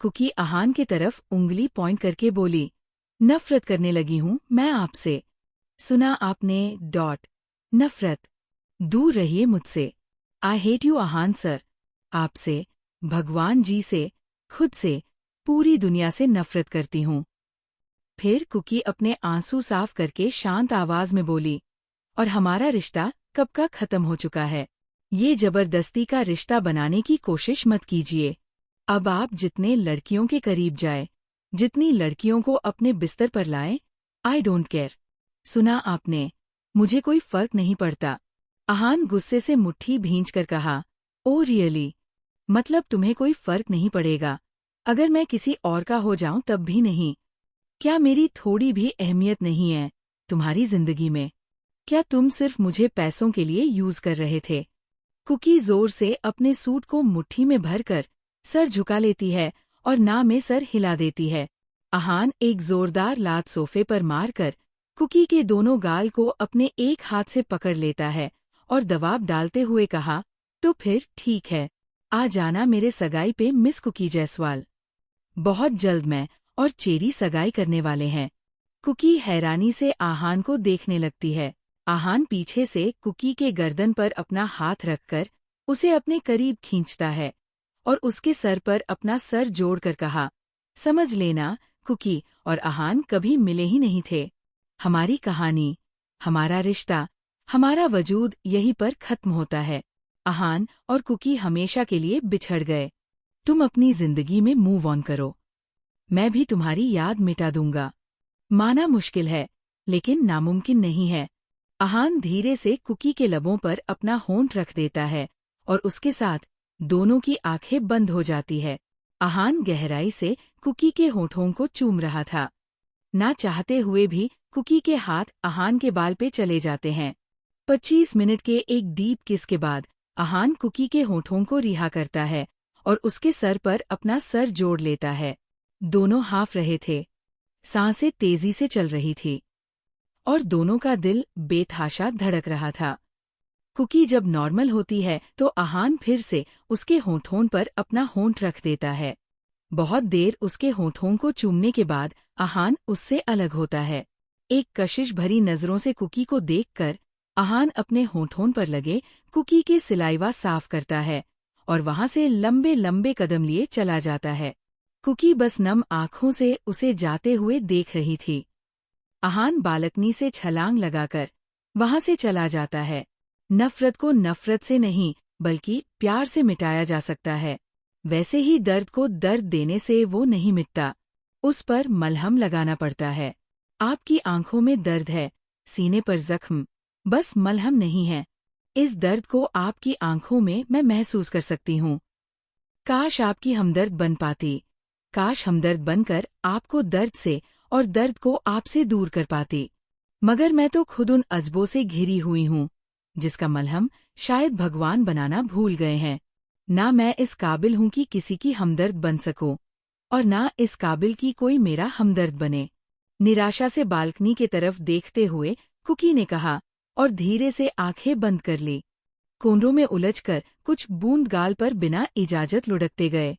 कुकी आहान की तरफ उंगली पॉइंट करके बोली, नफरत करने लगी हूँ मैं आपसे। सुना आपने? नफरत। दूर रहिए मुझसे। I hate you Aahan sir. आपसे, भगवान जी से, खुद से, पूरी दुनिया से नफरत करती हूँ। फिर कुकी अपने आंसू साफ करके शांत आवाज में बोली, और हमारा रिश्ता कब का खत्म हो चुका है। ये जबरदस्ती का रिश्ता बनाने की कोशिश मत कीजिए। अब आप जितने लड़कियों के करीब जाए, जितनी लड़कियों को अपने बिस्तर पर लाए, आई डोंट केयर। सुना आपने? मुझे कोई फर्क नहीं पड़ता। आहान गुस्से से मुट्ठी भींचकर कहा, ओ रियली? मतलब तुम्हें कोई फर्क नहीं पड़ेगा? अगर मैं किसी और का हो जाऊं तब भी नहीं? क्या मेरी थोड़ी भी अहमियत नहीं है तुम्हारी जिंदगी में? क्या तुम सिर्फ मुझे पैसों के लिए यूज कर रहे थे? कुकी जोर से अपने सूट को मुट्ठी में भरकर सर झुका लेती है और ना में सर हिला देती है। आहान एक जोरदार लात सोफे पर मारकर कुकी के दोनों गाल को अपने एक हाथ से पकड़ लेता है और दबाव डालते हुए कहा, तो फिर ठीक है, आ जाना मेरे सगाई पे मिस कुकी जायसवाल। बहुत जल्द मैं और चेरी सगाई करने वाले हैं। कुकी हैरानी से आहान को देखने लगती है। आहान पीछे से कुकी के गर्दन पर अपना हाथ रखकर उसे अपने करीब खींचता है और उसके सर पर अपना सर जोड़कर कहा, समझ लेना कुकी और आहान कभी मिले ही नहीं थे। हमारी कहानी, हमारा रिश्ता, हमारा वजूद यहीं पर खत्म होता है। आहान और कुकी हमेशा के लिए बिछड़ गए। तुम अपनी जिंदगी में मूव ऑन करो। मैं भी तुम्हारी याद मिटा दूंगा। माना मुश्किल है, लेकिन नामुमकिन नहीं है। आहान धीरे से कुकी के लबों पर अपना होंठ रख देता है और उसके साथ दोनों की आंखें बंद हो जाती है। आहान गहराई से कुकी के होठों को चूम रहा था। ना चाहते हुए भी कुकी के हाथ आहान के बाल पे चले जाते हैं। 25 मिनट के एक डीप किस के बाद आहान कुकी के होठों को रिहा करता है और उसके सर पर अपना सर जोड़ लेता है। दोनों हाफ रहे थे, सांसें तेजी से चल रही थी और दोनों का दिल बेतहाशा धड़क रहा था। कुकी जब नॉर्मल होती है तो आहान फिर से उसके होठों पर अपना होंठ रख देता है। बहुत देर उसके होठों को चूमने के बाद आहान उससे अलग होता है। एक कशिश भरी नजरों से कुकी को देखकर आहान अपने होठों पर लगे कुकी के सिलाइवा साफ करता है और वहां से लंबे लंबे कदम लिए चला जाता है। कुकी बस नम आंखों से उसे जाते हुए देख रही थी। आहान बालकनी से छलांग लगाकर वहां से चला जाता है। नफरत को नफरत से नहीं बल्कि प्यार से मिटाया जा सकता है, वैसे ही दर्द को दर्द देने से वो नहीं मिटता, उस पर मलहम लगाना पड़ता है। आपकी आंखों में दर्द है, सीने पर जख्म, बस मलहम नहीं है। इस दर्द को आपकी आंखों में मैं महसूस कर सकती हूँ। काश आपकी हमदर्द बन पाती, काश हमदर्द बनकर आपको दर्द से और दर्द को आपसे दूर कर पाती। मगर मैं तो खुद उन अजबों से घिरी हुई हूँ जिसका मलहम शायद भगवान बनाना भूल गए हैं। ना मैं इस काबिल हूँ कि किसी की हमदर्द बन सकूं, और ना इस काबिल की कोई मेरा हमदर्द बने। निराशा से बालकनी के तरफ देखते हुए कुकी ने कहा और धीरे से आंखें बंद कर ली। कोनरों में उलझकर कुछ बूंद गाल पर बिना इजाजत लुढ़कते गए।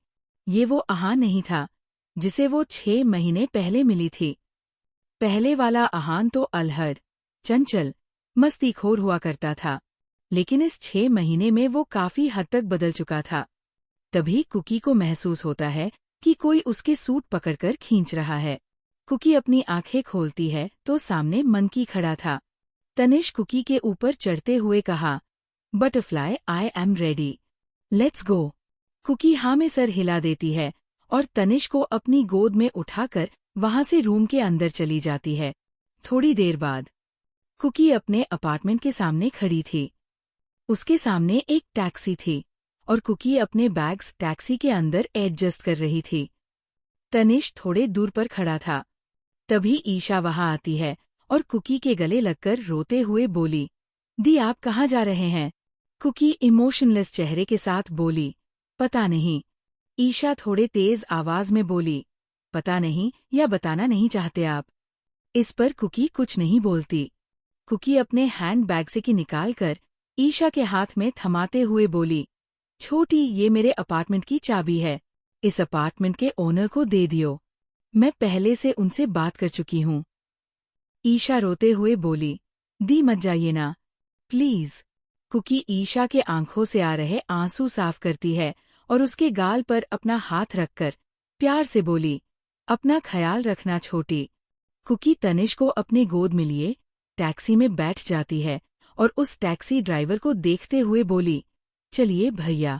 ये वो आहान नहीं था जिसे वो 6 महीने पहले मिली थी। पहले वाला आहान तो अलहड़, चंचल, मस्तीखोर हुआ करता था, लेकिन इस 6 महीने में वो काफी हद तक बदल चुका था। तभी कुकी को महसूस होता है कि कोई उसके सूट पकड़कर खींच रहा है। कुकी अपनी आंखें खोलती है तो सामने मंकी खड़ा था। तनिष कुकी के ऊपर चढ़ते हुए कहा, butterfly, I am ready, let's go. Kuki हाँ में सर हिला देती है और तनिष को अपनी गोद में उठाकर वहां से रूम के अंदर चली जाती है। थोड़ी देर बाद कुकी अपने अपार्टमेंट के सामने खड़ी थी। उसके सामने एक टैक्सी थी और कुकी अपने बैग्स टैक्सी के अंदर एडजस्ट कर रही थी। तनिष थोड़े दूर पर खड़ा था। तभी ईशा वहां आती है और कुकी के गले लगकर रोते हुए बोली, दी आप कहाँ जा रहे हैं? कुकी इमोशनलेस चेहरे के साथ बोली, पता नहीं। ईशा थोड़े तेज आवाज में बोली, पता नहीं या बताना नहीं चाहते आप? इस पर कुकी कुछ नहीं बोलती। कुकी अपने हैंड बैग से की निकालकर ईशा के हाथ में थमाते हुए बोली, छोटी, ये मेरे अपार्टमेंट की चाबी है, इस अपार्टमेंट के ओनर को दे दियो, मैं पहले से उनसे बात कर चुकी हूँ। ईशा रोते हुए बोली, दी मत जाइए ना, प्लीज। कुकी ईशा के आंखों से आ रहे आंसू साफ करती है और उसके गाल पर अपना हाथ रखकर प्यार से बोली, अपना ख्याल रखना छोटी। कुकी तनिष को अपनी गोद में लिए टैक्सी में बैठ जाती है और उस टैक्सी ड्राइवर को देखते हुए बोली, चलिए भैया,